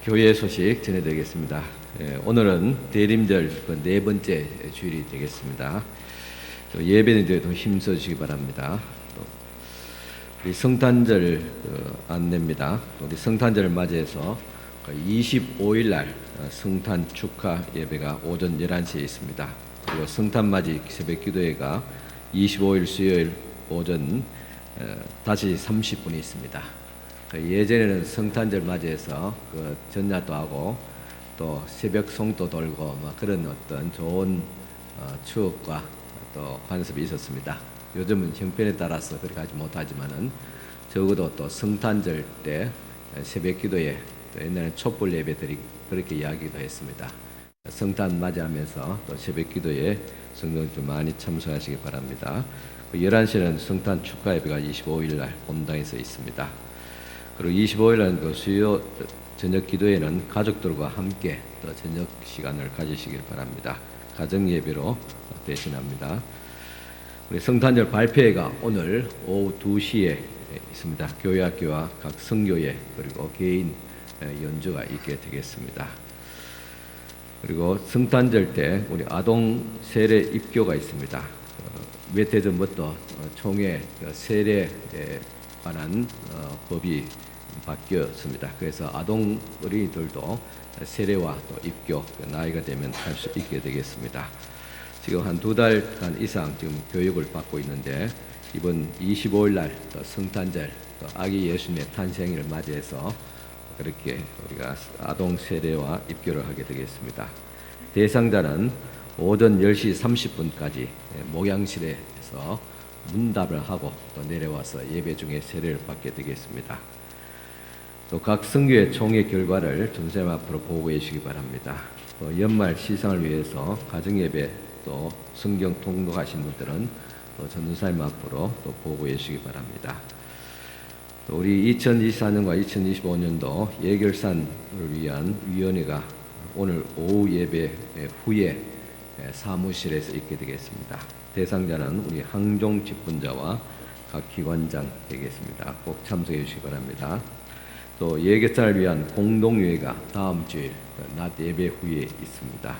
교회 소식 전해드리겠습니다. 오늘은 대림절 네 번째 주일이 되겠습니다. 예배는 더 힘써 주시기 바랍니다. 우리 성탄절 안내입니다. 우리 성탄절을 맞이해서 25일 날 성탄 축하 예배가 오전 11시에 있습니다. 그리고 성탄맞이 새벽 기도회가 25일 수요일 오전 5시 30분에 있습니다. 예전에는 성탄절 맞이해서 전야도 하고 또 새벽 송도 돌고 그런 어떤 좋은 추억과 또 관습이 있었습니다. 요즘은 형편에 따라서 그렇게 하지 못하지만은 적어도 또 성탄절 때 새벽 기도에 또 옛날에 촛불 예배들이 그렇게 이야기도 했습니다. 성탄 맞이하면서 또 새벽 기도에 성도들 많이 참석하시기 바랍니다. 11시는 성탄 축하 예배가 25일 날 본당에서 있습니다. 그리고 25일 날 그 수요 저녁 기도회는 가족들과 함께 또 저녁 시간을 가지시길 바랍니다. 가정 예배로 대신합니다. 우리 성탄절 발표회가 오늘 오후 2시에 있습니다. 교회 학교와 각 성교회 그리고 개인 연주가 있게 되겠습니다. 그리고 성탄절 때 우리 아동 세례 입교가 있습니다. 몇 해 전부터 총회 세례에 관한 법이 바뀌었습니다. 그래서 아동 어린이들도 세례와 또 입교 나이가 되면 할 수 있게 되겠습니다. 지금 한 2달간 이상 지금 교육을 받고 있는데 이번 25일 날 또 성탄절 또 아기 예수님의 탄생일을 맞이해서 그렇게 우리가 아동 세례와 입교를 하게 되겠습니다. 대상자는 오전 10시 30분까지 목양실에서 문답을 하고 또 내려와서 예배 중에 세례를 받게 되겠습니다. 또 각 성교회 총회 결과를 전사님 앞으로 보고해 주시기 바랍니다. 또 연말 시상을 위해서 가정예배 또 성경 통독하신 분들은 또 전사님 앞으로 또 보고해 주시기 바랍니다. 또 우리 2024년과 2025년도 예결산을 위한 위원회가 오늘 오후 예배 후에 사무실에서 있게 되겠습니다. 대상자는 우리 항종 집권자와 각 기관장 되겠습니다. 꼭 참석해 주시기 바랍니다. 또 예결산을 위한 공동회의가 다음 주일 낮 예배 후에 있습니다.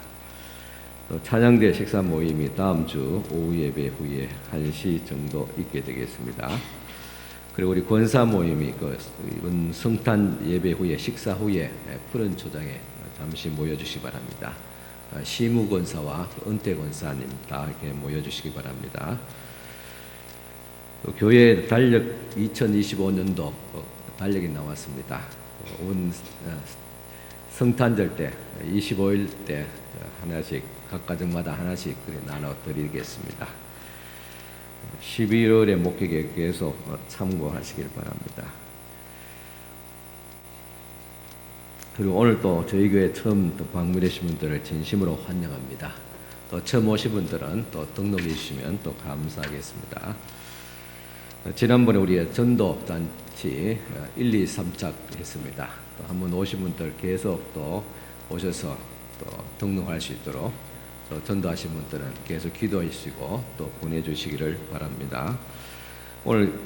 또 찬양대 식사 모임이 다음 주 오후 예배 후에 1시 정도 있게 되겠습니다. 그리고 우리 권사 모임이 이번 성탄 예배 후에 식사 후에 푸른 초장에 잠시 모여주시기 바랍니다. 시무 권사와 은퇴 권사님 다 이렇게 모여주시기 바랍니다. 또 교회 달력 2025년도 달력이 나왔습니다. 온 성탄절 때 25일 때 하나씩 각 가정마다 하나씩 나눠 드리겠습니다. 11월의 목회에 계속 참고하시길 바랍니다. 그리고 오늘 또 저희 교회 처음 또 방문하신 분들을 진심으로 환영합니다. 또 처음 오신 분들은 또 등록해 주시면 또 감사하겠습니다. 지난번에 우리 전도단체 1, 2, 3착 했습니다. 또 한번 오신 분들 계속 또 오셔서 또 등록할 수 있도록 또 전도하신 분들은 계속 기도해 주시고 또 보내주시기를 바랍니다. 오늘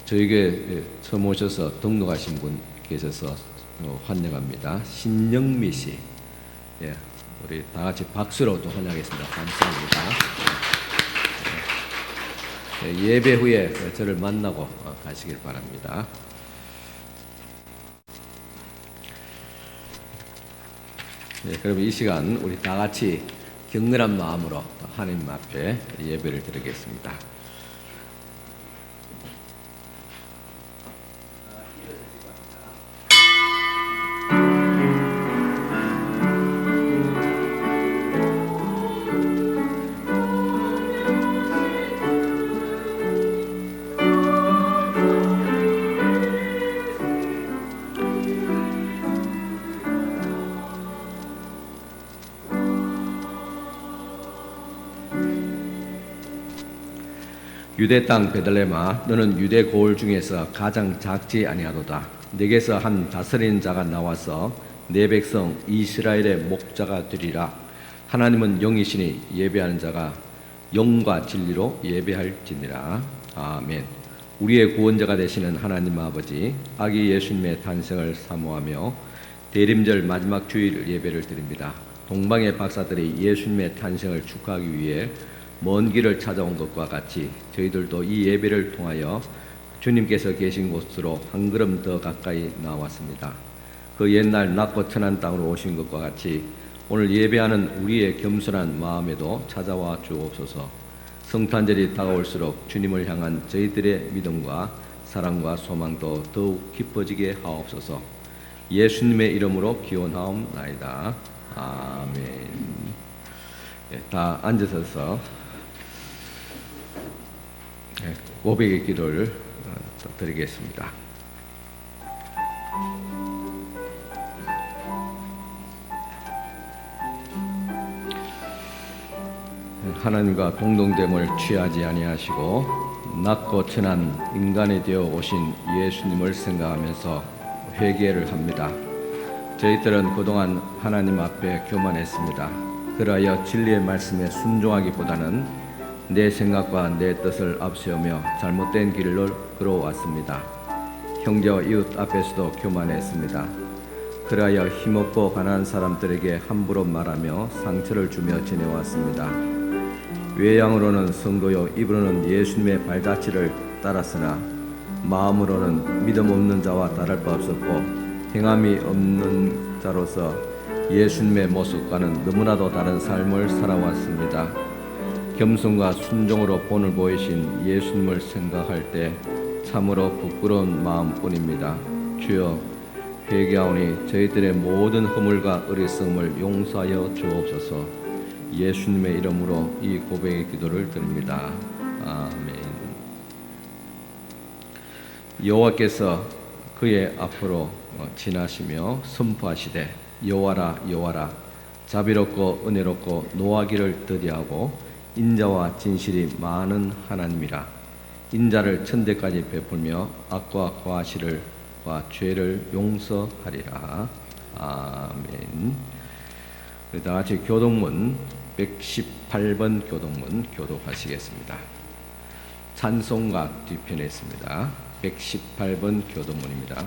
저희 교회 처음 오셔서 등록하신 분 계셔서 환영합니다. 신영미 씨, 우리 다 같이 박수로 또 환영하겠습니다. 감사합니다. 예배 후에 저를 만나고 가시길 바랍니다. 그럼 이 시간 우리 다 같이 격렬한 마음으로 하나님 앞에 예배를 드리겠습니다. 유대 땅 베들레헴아, 너는 유대 고을 중에서 가장 작지 아니하도다. 네게서 한 다스리는 자가 나와서 내 백성 이스라엘의 목자가 되리라. 하나님은 영이시니 예배하는 자가 영과 진리로 예배할지니라. 아멘. 우리의 구원자가 되시는 하나님 아버지, 아기 예수님의 탄생을 사모하며 대림절 마지막 주일 예배를 드립니다. 동방의 박사들이 예수님의 탄생을 축하하기 위해 먼 길을 찾아온 것과 같이 저희들도 이 예배를 통하여 주님께서 계신 곳으로 한 걸음 더 가까이 나왔습니다. 그 옛날 낮고 천한 땅으로 오신 것과 같이 오늘 예배하는 우리의 겸손한 마음에도 찾아와 주옵소서. 성탄절이 다가올수록 주님을 향한 저희들의 믿음과 사랑과 소망도 더욱 깊어지게 하옵소서. 예수님의 이름으로 기원하옵나이다. 아멘. 다 앉으셔서 고백의 기도를 드리겠습니다. 하나님과 공동됨을 취하지 아니하시고 낮고 천한 인간이 되어 오신 예수님을 생각하면서 회개를 합니다. 저희들은 그동안 하나님 앞에 교만했습니다. 그러하여 진리의 말씀에 순종하기보다는 내 생각과 내 뜻을 앞세우며 잘못된 길을 걸어왔습니다. 형제와 이웃 앞에서도 교만했습니다. 그러하여 힘없고 가난한 사람들에게 함부로 말하며 상처를 주며 지내왔습니다. 외양으로는 성도요 입으로는 예수님의 발자취를 따랐으나 마음으로는 믿음 없는 자와 다를 바 없었고 행함이 없는 자로서 예수님의 모습과는 너무나도 다른 삶을 살아왔습니다. 겸손과 순종으로 본을 보이신 예수님을 생각할 때 참으로 부끄러운 마음뿐입니다. 주여, 회개하오니 저희들의 모든 허물과 어리석음을 용서하여 주옵소서. 예수님의 이름으로 이 고백의 기도를 드립니다. 아멘. 여호와께서 그의 앞으로 지나시며 선포하시되 여호와라 여호와라 자비롭고 은혜롭고 노하기를 더디하고 인자와 진실이 많은 하나님이라. 인자를 천대까지 베풀며 악과 과실과 죄를 용서하리라. 아멘. 다 같이 교동문 118번 교동문 교독하시겠습니다. 찬송가 뒤편에 있습니다. 118번 교동문입니다.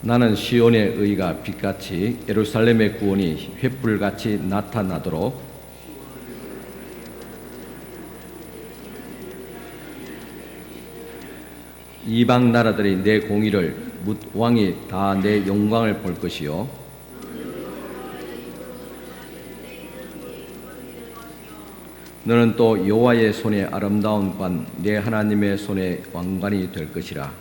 나는 시온의 의가 빛같이 예루살렘의 구원이 횃불같이 나타나도록 이방 나라들이 내 공의를 묻 왕이 다 내 영광을 볼 것이요 너는 또 여호와의 손에 아름다운 관 내 하나님의 손에 왕관이 될 것이라.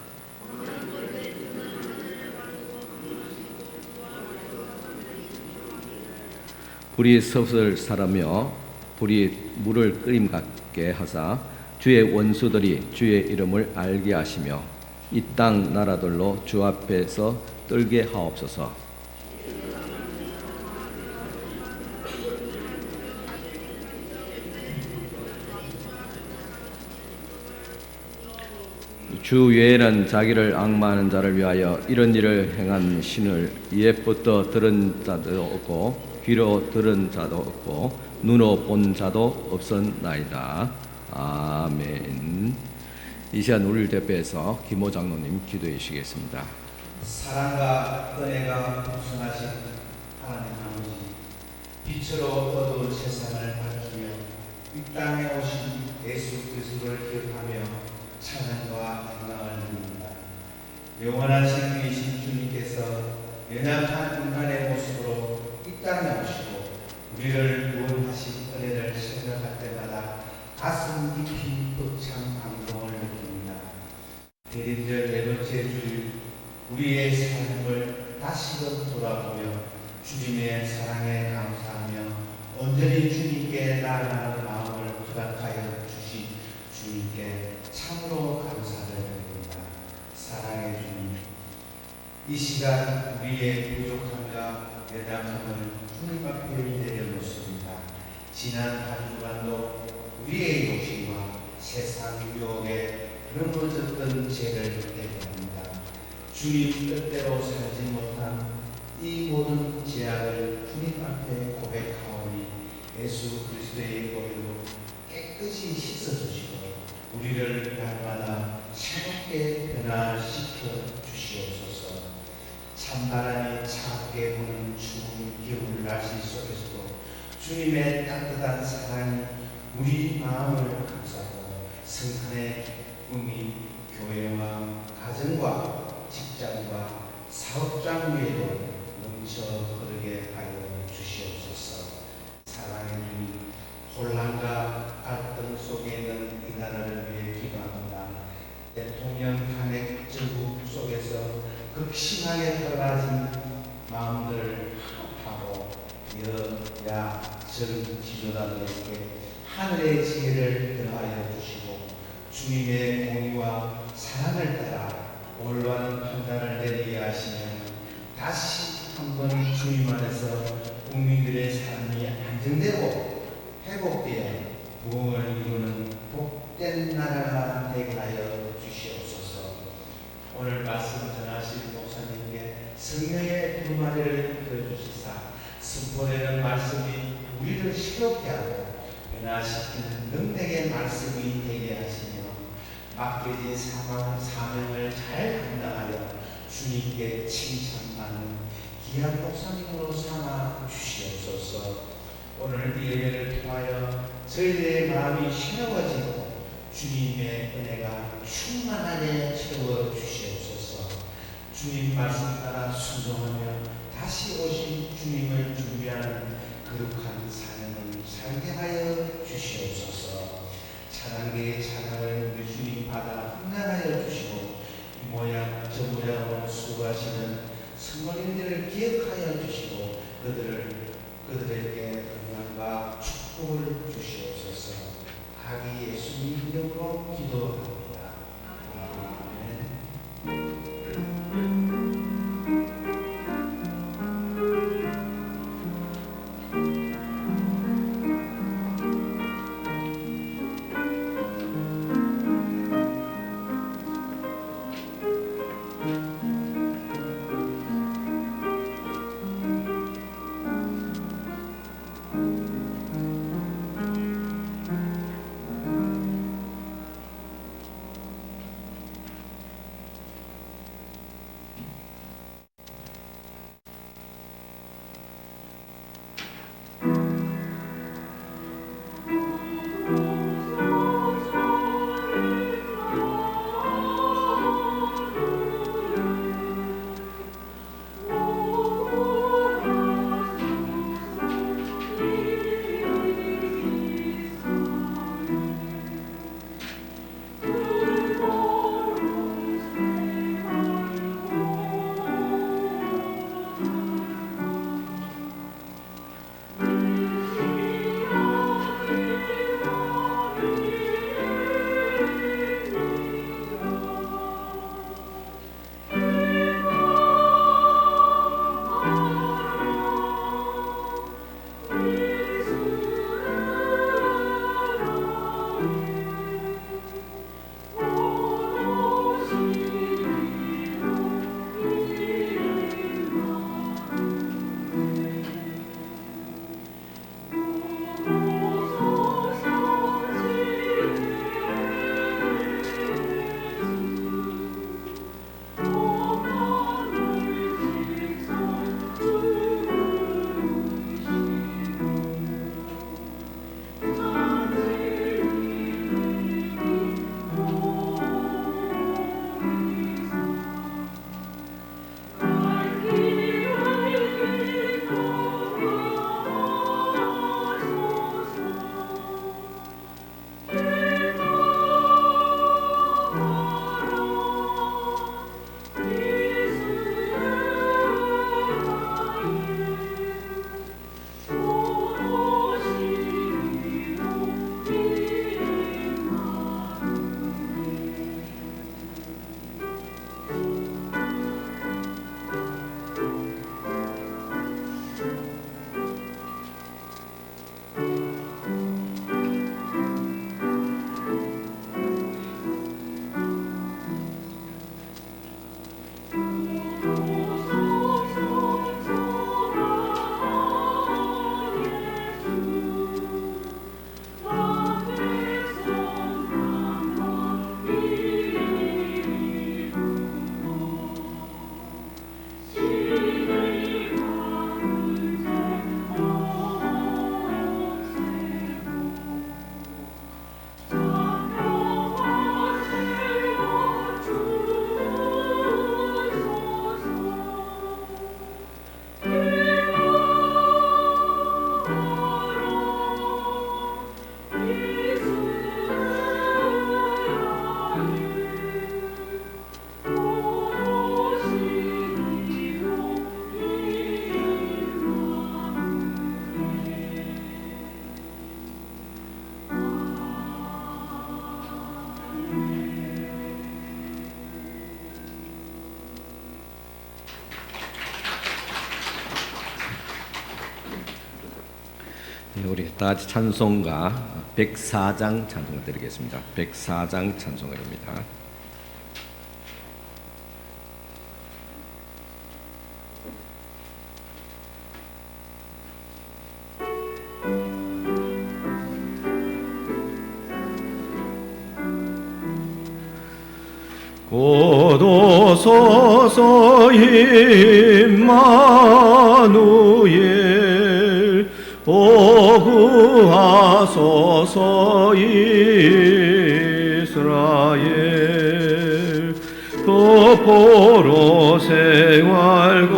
불이 섭을 사르며 불이 물을 끓임 같게 하사 주의 원수들이 주의 이름을 알게 하시며 이 땅 나라들로 주 앞에서 떨게 하옵소서. 주 외에는 자기를 앙마하는 자를 위하여 이런 일을 행한 신을 옛부터 들은 자도 없고 귀로 들은 자도 없고 눈으로 본 자도 없었나이다. 아멘. 이 시간 우리를 대표해서 김호 장로님 기도해 주시겠습니다. 사랑과 은혜가 풍성하신 하나님 아버지, 빛으로 어두운 세상을 밝히며 이 땅에 오신 예수 그리스도를 기억하며 찬양과 영광을 드립니다. 영원한 생명이신 주님께서 연약한 인간의 모습으로 이 땅에 오시고 우리를 구원하신 은혜를 생각할 때마다 가슴 깊이 벅찬 감동을 느낍니다. 대림절 네 번째 주일 우리의 삶을 다시금 돌아보며 주님의 사랑에 감사하며 온전히 주님께 나아가는 마음을 허락하여 주신 주님께 참으로 감사를 드립니다. 사랑의 주님, 이 시간 우리의 부족함과 연약함을 주님 앞에 내려놓습니다. 지난 한 주간도 우리의 욕심과 세상 유혹에 넘어졌던 죄를 회개합니다. 주님 뜻대로 살지 못한 이 우리 모든 죄악을 주님 앞에 고백하오니 예수 그리스도의 보혈로 깨끗이 씻어주시고 우리를 날마다 새롭게 변화시켜 주시옵소서. 찬바람이 차갑게 부는 추운 겨울 날씨 속에서도 주님의 따뜻한 사랑이 우리 마음을 감싸고 성탄의 기쁨이 교회와 가정과 직장과 사업장 위에도 넘쳐 흐르게 하여 주시옵소서. 사랑의 주님, 혼란과 갈등 속에 있는 이 나라를 위해 기도합니다. 대통령 탄핵 정부 속에서 극심하게 떨어진 마음들을 하고 여야 전 지도자들에게 하늘의 지혜를 더하여 주시고 주님의 공의와 사랑을 따라 올바른 판단을 내리게 하시며 다시 한번 주님 안에서 국민들의 삶이 안정되고 회복되어 부흥을 이루는 복된 나라가 되게 하여 주시옵소서. 오늘 말씀 전하실 목사님께 성령의 부르마리를 들어주시사 선포되는 말씀이 우리를 시끄럽게 하고 변화시키는 능력의 말씀이 되게 하시며 맡겨진 사명을 잘 감당하여 주님께 칭찬받는 귀한 목사님으로 삼아 주시옵소서. 오늘 이 예배를 통하여 저희들의 마음이 새로워지고 주님의 은혜가 충만하게 채워 주시옵소서. 주님 말씀 따라 순종하며 다시 오신 주님을 준비하는 거룩한 삶을 살게 하여 주시옵소서. 찬양계의 찬양을 우리 주님 받아 흥량하여 주시고 이 모양 저 모양으로 수고하시는 성도님들을 기억하여 주시고 그들에게 평안과 축복을 주시옵소서. 아기 예수님 이름으로 기도합니다. 아멘. 우리 다 같이 찬송가 104장 찬송을 드리겠습니다. 104장 찬송가입니다. 고도소서 임마누엘 보구하소서 이스라엘 도포로 생활고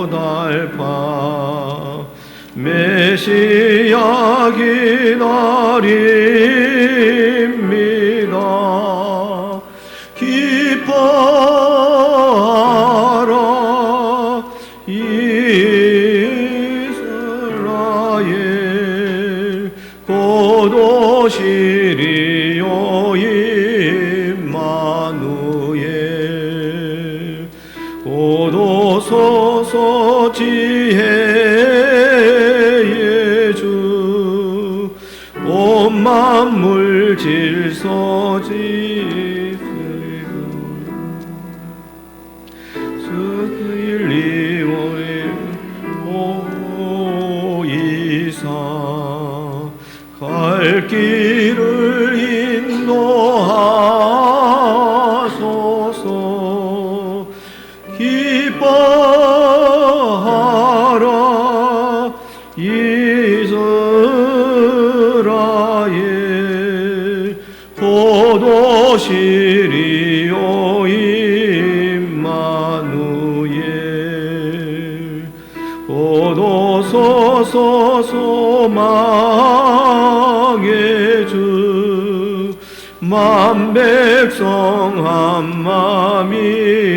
달파 메시아 기다립니다. 기뻐하라 이스라엘 고도시리오 임마누엘 고도소서 지혜의 주 온 만물 질서지 갈 길을 인도하소서. 기뻐하라 이스라엘 고도시리오 임마누엘 고도소서 소망의 주 만백성 한마음 이루어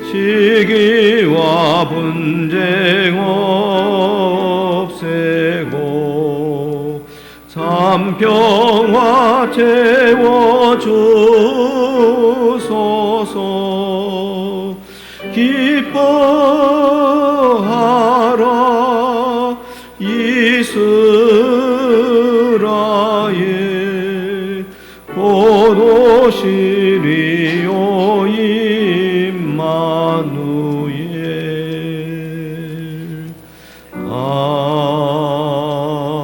시기와 분쟁 없애고 참평화 채워주소서. 기뻐하라 이스라엘 고도시리오 임마누엘.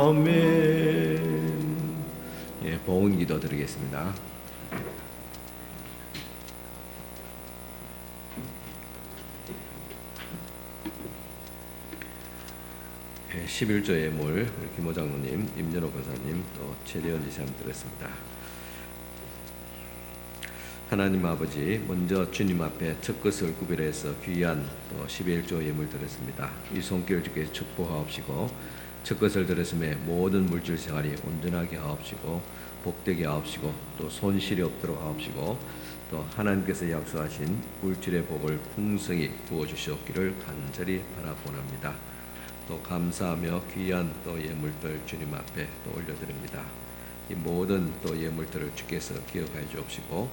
아멘. 예, 보훈 기도 드리겠습니다. 11조 예물 우리 김호 장로님, 임연호 권사님, 또 최대원 지사님 드렸습니다. 하나님 아버지, 먼저 주님 앞에 첫 것을 구별해서 귀한 또 11조 예물 드렸습니다. 이 손길 주께 축복하옵시고 첫 것을 드렸음에 모든 물질 생활이 온전하게 하옵시고 복되게 하옵시고 또 손실이 없도록 하옵시고 또 하나님께서 약속하신 물질의 복을 풍성히 부어주시옵기를 간절히 바라본합니다. 또 감사하며 귀한 또 예물들 주님 앞에 또 올려드립니다. 이 모든 또 예물들을 주께서 기억하여 주옵시고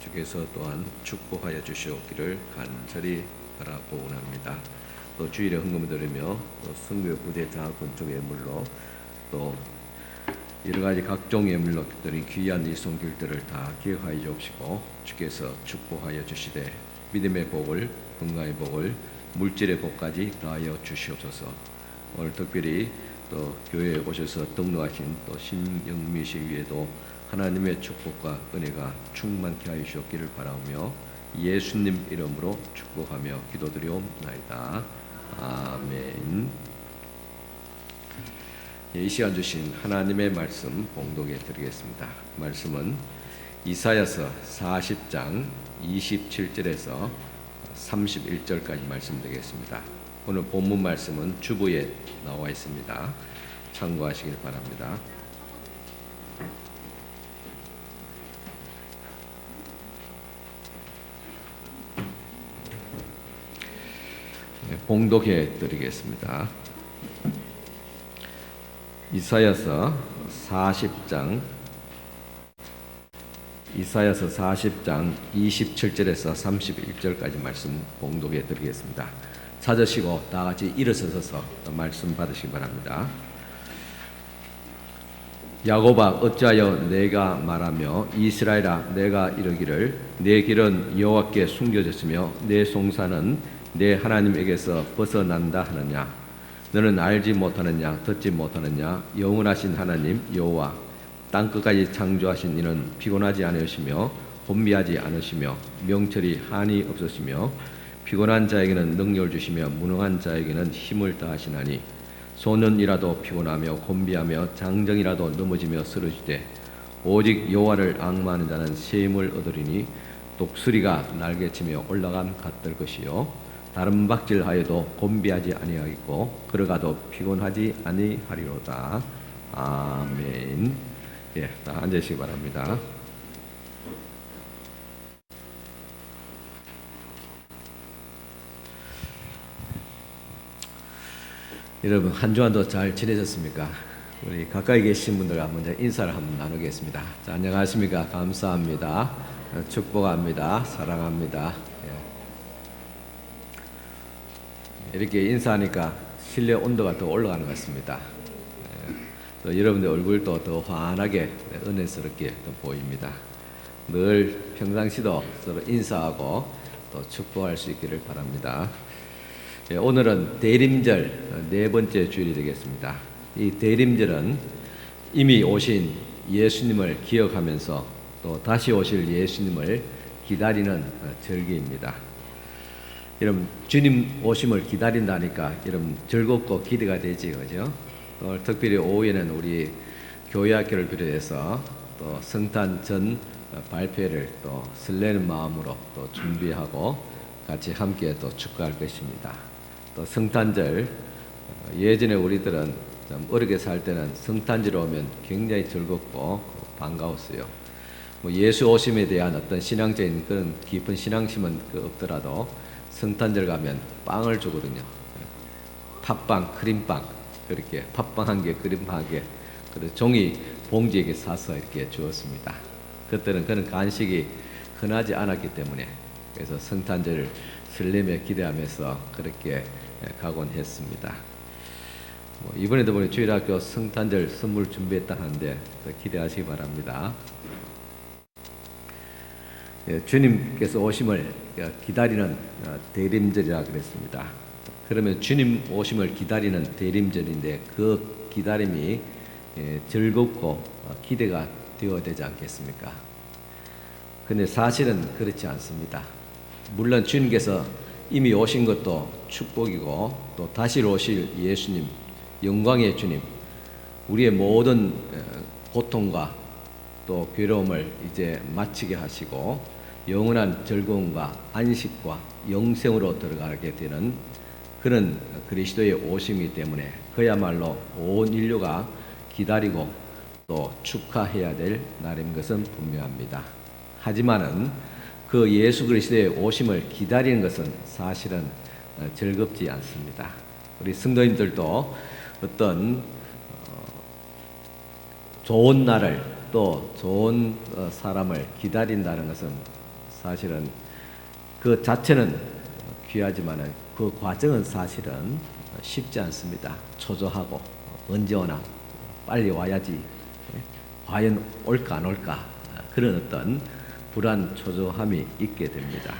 주께서 또한 축복하여 주시옵기를 간절히 바라보옵나이다. 또 주일에 헌금을 드리며 또 성교 부대 장학금 쪽 예물로 또 여러 가지 각종 예물로 드린 귀한 이 손길들을 다 기억하여 주옵시고 주께서 축복하여 주시되 믿음의 복을, 건강의 복을, 물질의 복까지 더하여 주시옵소서. 오늘 특별히 또 교회에 오셔서 등록하신 또 신영미 씨 위에도 하나님의 축복과 은혜가 충만케 하여 주옵기를 바라며 예수님 이름으로 축복하며 기도드리옵나이다. 아멘. 이 시간 주신 하나님의 말씀 봉독해 드리겠습니다. 말씀은 이사야서 40장 27절에서 31절까지 말씀드리겠습니다. 오늘 본문 말씀은 주부에 나와 있습니다. 참고하시길 바랍니다. 봉독해 드리겠습니다. 이사야서 40장 27절에서 31절까지 말씀 봉독해 드리겠습니다. 찾으시고 다 같이 일어서서 말씀 받으시기 바랍니다. 야곱아 어찌하여 내가 말하며 이스라엘아 내가 이르기를 내 길은 여호와께 숨겨졌으며 내 송사는 내 하나님에게서 벗어난다 하느냐. 너는 알지 못하느냐 듣지 못하느냐. 영원하신 하나님 여호와 땅끝까지 창조하신 이는 피곤하지 않으시며 혼미하지 않으시며 명철이 한이 없으시며 피곤한 자에게는 능력을 주시며 무능한 자에게는 힘을 더하시나니 소년이라도 피곤하며 곤비하며 장정이라도 넘어지며 쓰러지되 오직 여호와를 앙마하는 자는 새 힘을 얻으리니 독수리가 날개치며 올라감 같을 것이요 다른 박질하여도 곤비하지 아니하겠고 걸어가도 피곤하지 아니하리로다. 아멘. 예, 다 앉으시기 바랍니다. 여러분 한 주간도 잘 지내셨습니까? 우리 가까이 계신 분들과 먼저 인사를 한번 나누겠습니다. 자, 안녕하십니까? 감사합니다. 축복합니다. 사랑합니다. 예. 이렇게 인사하니까 실내 온도가 더 올라가는 것 같습니다. 예. 또 여러분들 얼굴도 더 환하게 은혜스럽게 또 보입니다. 늘 평상시도 서로 인사하고 또 축복할 수 있기를 바랍니다. 예, 오늘은 대림절 네 번째 주일이 되겠습니다. 이 대림절은 이미 오신 예수님을 기억하면서 또 다시 오실 예수님을 기다리는 절기입니다. 여러분 주님 오심을 기다린다니까 여러분 즐겁고 기대가 되지 그죠? 또 특별히 오후에는 우리 교회학교를 비롯해서 또 성탄 전 발표를 또 설레는 마음으로 또 준비하고 같이 함께 또 축구할 것입니다. 또 성탄절 예전에 우리들은 좀 어렵게 살 때는 성탄절 오면 굉장히 즐겁고 반가웠어요. 뭐 예수 오심에 대한 어떤 신앙적인 그런 깊은 신앙심은 없더라도 성탄절 가면 빵을 주거든요. 팥빵, 크림빵 그렇게 팥빵 한 개, 크림빵 한 개, 그리고 종이 봉지에게 싸서 이렇게 주었습니다. 그때는 그런 간식이 흔하지 않았기 때문에 그래서 성탄절을 설레며 기대하면서 그렇게 가곤 했습니다. 이번에도 보니 주일학교 성탄절 선물 준비했다 하는데 기대하시기 바랍니다. 주님께서 오심을 기다리는 대림절이라 그랬습니다. 그러면 주님 오심을 기다리는 대림절인데 그 기다림이 즐겁고 기대가 되어야 되지 않겠습니까? 근데 사실은 그렇지 않습니다. 물론 주님께서 이미 오신 것도 축복이고 또 다시 오실 예수님, 영광의 주님, 우리의 모든 고통과 또 괴로움을 이제 마치게 하시고 영원한 즐거움과 안식과 영생으로 들어가게 되는 그런 그리스도의 오심이기 때문에 그야말로 온 인류가 기다리고 또 축하해야 될 날인 것은 분명합니다. 하지만은 그 예수 그리스도의 오심을 기다리는 것은 사실은 즐겁지 않습니다. 우리 성도님들도 어떤 좋은 날을 또 좋은 사람을 기다린다는 것은 사실은 그 자체는 귀하지만은 그 과정은 사실은 쉽지 않습니다. 초조하고 언제 오나 빨리 와야지 과연 올까 안 올까 그런 어떤 불안 초조함이 있게 됩니다.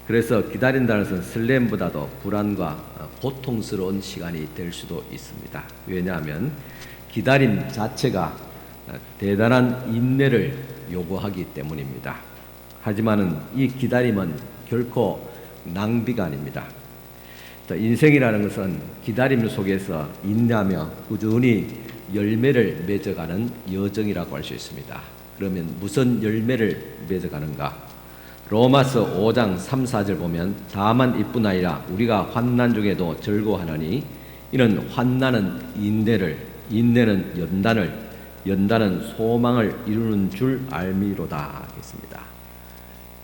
그래서 기다린다는 것은 설렘보다도 불안과 고통스러운 시간이 될 수도 있습니다. 왜냐하면 기다림 자체가 대단한 인내를 요구하기 때문입니다. 하지만은 이 기다림은 결코 낭비가 아닙니다. 인생이라는 것은 기다림 속에서 인내하며 꾸준히 열매를 맺어가는 여정이라고 할 수 있습니다. 그러면 무슨 열매를 맺어가는가? 로마서 5장 3, 4절 보면 다만 이뿐 아니라 우리가 환난 중에도 즐거워하나니 이는 환난은 인내를, 인내는 연단을, 연단은 소망을 이루는 줄 알미로다 했습니다.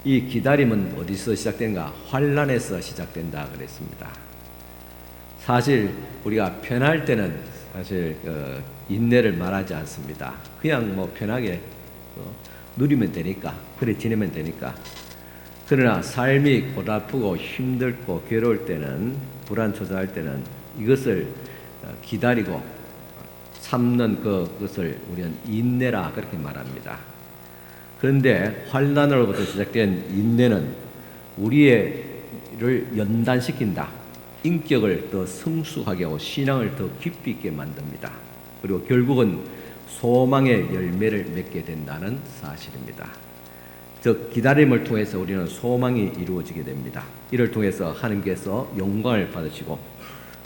이 기다림은 어디서 시작된가? 환난에서 시작된다 그랬습니다. 사실 우리가 편할 때는 사실 인내를 말하지 않습니다. 그냥 뭐 편하게 누리면 되니까, 그래 지내면 되니까. 그러나 삶이 고달프고 힘들고 괴로울 때는 불안 초조할 때는 이것을 기다리고 참는 그것을 우리는 인내라 그렇게 말합니다. 그런데 환난으로부터 시작된 인내는 우리를 연단시킨다. 인격을 더 성숙하게 하고 신앙을 더 깊이 있게 만듭니다. 그리고 결국은 소망의 열매를 맺게 된다는 사실입니다. 즉 기다림을 통해서 우리는 소망이 이루어지게 됩니다. 이를 통해서 하나님께서 영광을 받으시고,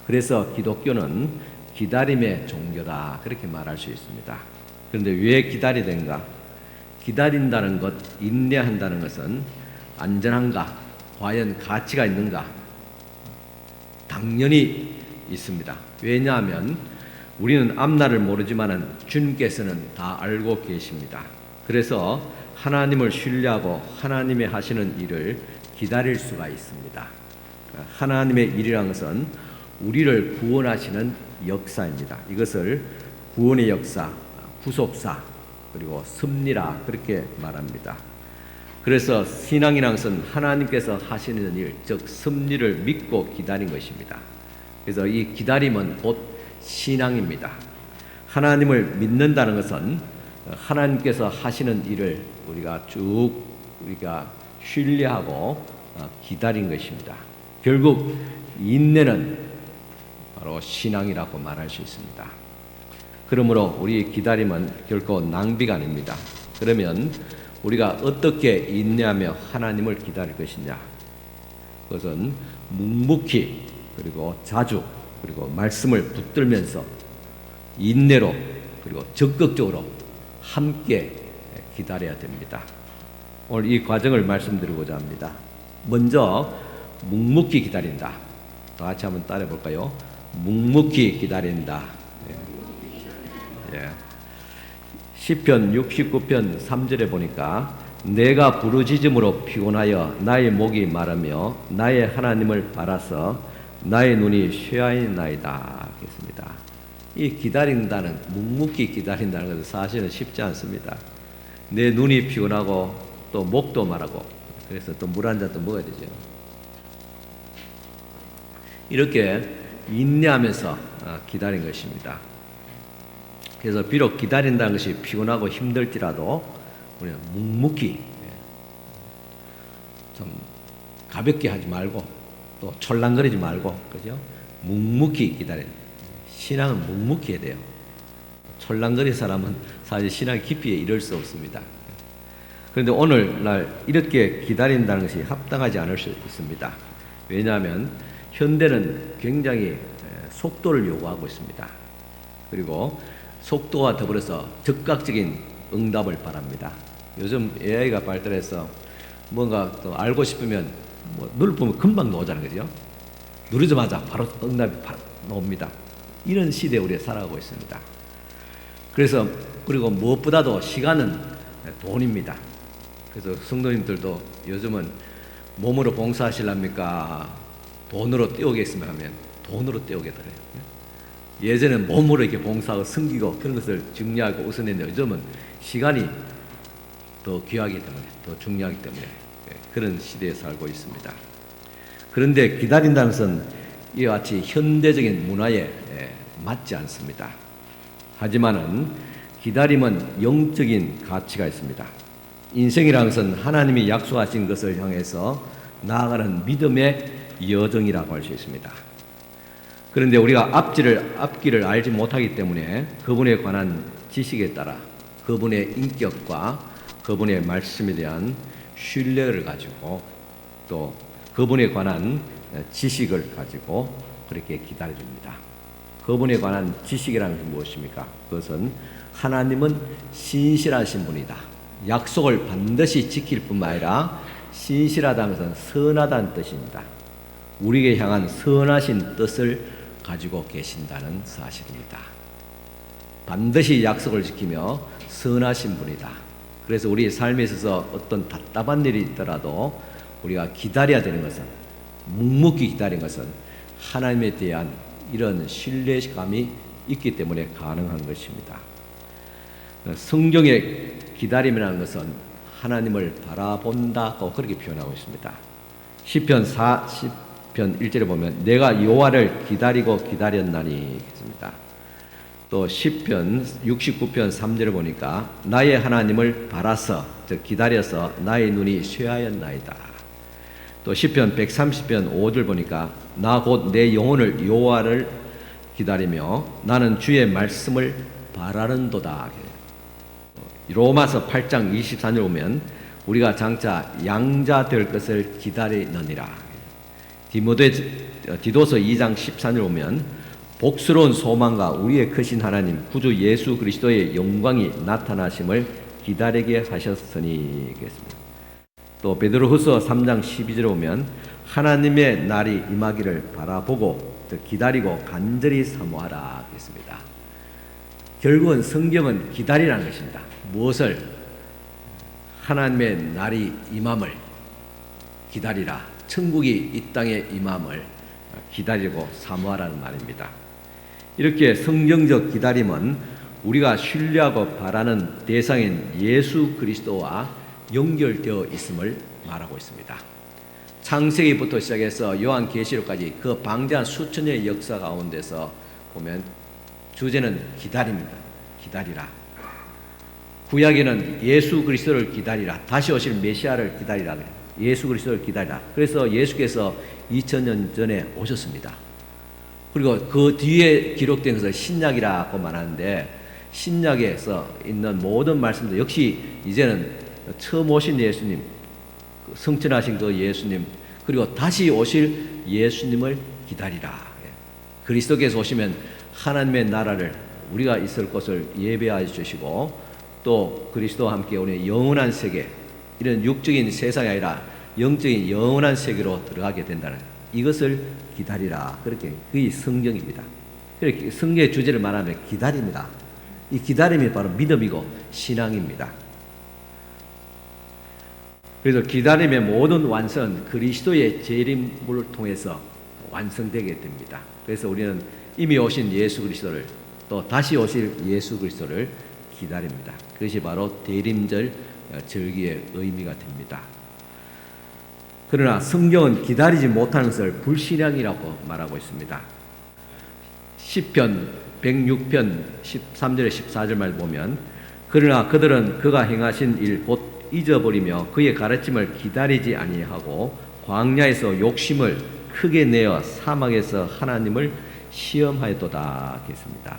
그래서 기독교는 기다림의 종교다 그렇게 말할 수 있습니다. 그런데 왜 기다리는가? 기다린다는 것, 인내한다는 것은 안전한가? 과연 가치가 있는가? 당연히 있습니다. 왜냐하면 우리는 앞날을 모르지만은 주님께서는 다 알고 계십니다. 그래서 하나님을 신뢰하고 하나님이 하시는 일을 기다릴 수가 있습니다. 하나님의 일이라는 것은 우리를 구원하시는 역사입니다. 이것을 구원의 역사, 구속사, 그리고 섭리라 그렇게 말합니다. 그래서 신앙이라는 것은 하나님께서 하시는 일, 즉 섭리를 믿고 기다린 것입니다. 그래서 이 기다림은 곧 신앙입니다. 하나님을 믿는다는 것은 하나님께서 하시는 일을 우리가 신뢰하고 기다린 것입니다. 결국 인내는 바로 신앙이라고 말할 수 있습니다. 그러므로 우리 기다림은 결코 낭비가 아닙니다. 그러면 우리가 어떻게 인내하며 하나님을 기다릴 것이냐? 그것은 묵묵히 그리고 자주 그리고 말씀을 붙들면서 인내로 그리고 적극적으로 함께 기다려야 됩니다. 오늘 이 과정을 말씀드리고자 합니다. 먼저 묵묵히 기다린다. 다 같이 한번 따라해 볼까요? 묵묵히 기다린다. 예. 시편 69편 3절에 보니까 내가 부르짖음으로 피곤하여 나의 목이 마르며 나의 하나님을 바라서 나의 눈이 쇠하였나이다 했습니다. 이 기다린다는, 묵묵히 기다린다는 것은 사실은 쉽지 않습니다. 내 눈이 피곤하고 또 목도 마르고 그래서 또 물 한 잔 또 먹어야 되죠. 이렇게 인내하면서 기다린 것입니다. 그래서 비록 기다린다는 것이 피곤하고 힘들지라도 우리는 묵묵히 좀 가볍게 하지 말고 또 촐랑거리지 말고, 그죠? 묵묵히 기다려. 신앙은 묵묵히 해야 돼요. 촐랑거리는 사람은 사실 신앙 깊이에 이를 수 없습니다. 그런데 오늘날 이렇게 기다린다는 것이 합당하지 않을 수 있습니다. 왜냐하면 현대는 굉장히 속도를 요구하고 있습니다. 그리고 속도와 더불어서 즉각적인 응답을 바랍니다. 요즘 AI가 발달해서 뭔가 또 알고 싶으면 누르면 금방 나오잖아요. 그죠? 누르자마자 바로 응답이 나옵니다. 이런 시대에 우리가 살아가고 있습니다. 그래서 그리고 무엇보다도 시간은 돈입니다. 그래서 성도님들도 요즘은 몸으로 봉사하시랍니까? 돈으로 떼우겠으면 하면 돈으로 떼우겠더래요. 예전엔 몸으로 이렇게 봉사하고 섬기고 그런 것을 중요하고 우선했는데 요즘은 시간이 더 귀하기 때문에, 더 중요하기 때문에 그런 시대에 살고 있습니다. 그런데 기다린다는 것은 이와 같이 현대적인 문화에 맞지 않습니다. 하지만은 기다림은 영적인 가치가 있습니다. 인생이라는 것은 하나님이 약속하신 것을 향해서 나아가는 믿음의 여정이라고 할 수 있습니다. 그런데 우리가 앞길을 알지 못하기 때문에 그분에 관한 지식에 따라 그분의 인격과 그분의 말씀에 대한 신뢰를 가지고 또 그분에 관한 지식을 가지고 그렇게 기다립니다. 그분에 관한 지식이라는 것은 무엇입니까? 그것은 하나님은 신실하신 분이다. 약속을 반드시 지킬 뿐만 아니라 신실하다는 것은 선하다는 뜻입니다. 우리에게 향한 선하신 뜻을 가지고 계신다는 사실입니다. 반드시 약속을 지키며 선하신 분이다. 그래서 우리 삶에 있어서 어떤 답답한 일이 있더라도 우리가 기다려야 되는 것은, 묵묵히 기다리는 것은 하나님에 대한 이런 신뢰감이 있기 때문에 가능한 것입니다. 성경의 기다림이라는 것은 하나님을 바라본다고 그렇게 표현하고 있습니다. 시편 시편 1절에 보면 내가 여호와를 기다리고 기다렸나니 했습니다. 또 시편 69편 3절에 보니까 나의 하나님을 바라서 즉 기다려서 나의 눈이 쇠하였나이다. 또 시편 130편 5절 보니까 나 곧 내 영혼을 여호와를 기다리며 나는 주의 말씀을 바라는도다. 로마서 8장 24절 보면 우리가 장차 양자 될 것을 기다리느니라. 디도서 2장 14절 보면 복스러운 소망과 우리의 크신 하나님 구주 예수 그리스도의 영광이 나타나심을 기다리게 하셨으니 겠습니다. 또 베드로후서 3장 12절에 보면 하나님의 날이 임하기를 바라보고 기다리고 간절히 사모하라 겠습니다. 결국은 성경은 기다리라는 것입니다. 무엇을? 하나님의 날이 임함을 기다리라. 천국이 이 땅에 임함을 기다리고 사모하라는 말입니다. 이렇게 성경적 기다림은 우리가 신뢰하고 바라는 대상인 예수 그리스도와 연결되어 있음을 말하고 있습니다. 창세기부터 시작해서 요한계시록까지 그 방대한 수천 년의 역사 가운데서 보면 주제는 기다림입니다. 기다리라. 구약에는 예수 그리스도를 기다리라. 다시 오실 메시아를 기다리라. 예수 그리스도를 기다리라. 그래서 예수께서 2000년 전에 오셨습니다. 그리고 그 뒤에 기록된 것을 신약이라고 말하는데 신약에서 있는 모든 말씀도 역시 이제는 처음 오신 예수님, 성천하신 그 예수님, 그리고 다시 오실 예수님을 기다리라. 그리스도께서 오시면 하나님의 나라를 우리가 있을 곳을 예배하여 주시고 또 그리스도와 함께 우리 영원한 세계, 이런 육적인 세상이 아니라 영적인 영원한 세계로 들어가게 된다는 이것을 기다리라. 그렇게 그게 성경입니다. 그렇게 성경의 주제를 말하면 기다림이다. 이 기다림이 바로 믿음이고 신앙입니다. 그래서 기다림의 모든 완성은 그리스도의 재림을 통해서 완성되게 됩니다. 그래서 우리는 이미 오신 예수 그리스도를 또 다시 오실 예수 그리스도를 기다립니다. 그것이 바로 대림절 절기의 의미가 됩니다. 그러나 성경은 기다리지 못하는 것을 불신앙이라고 말하고 있습니다. 시편 106편 13절에 14절만 보면 그러나 그들은 그가 행하신 일 곧 잊어버리며 그의 가르침을 기다리지 아니하고 광야에서 욕심을 크게 내어 사막에서 하나님을 시험하였도다 했습니다.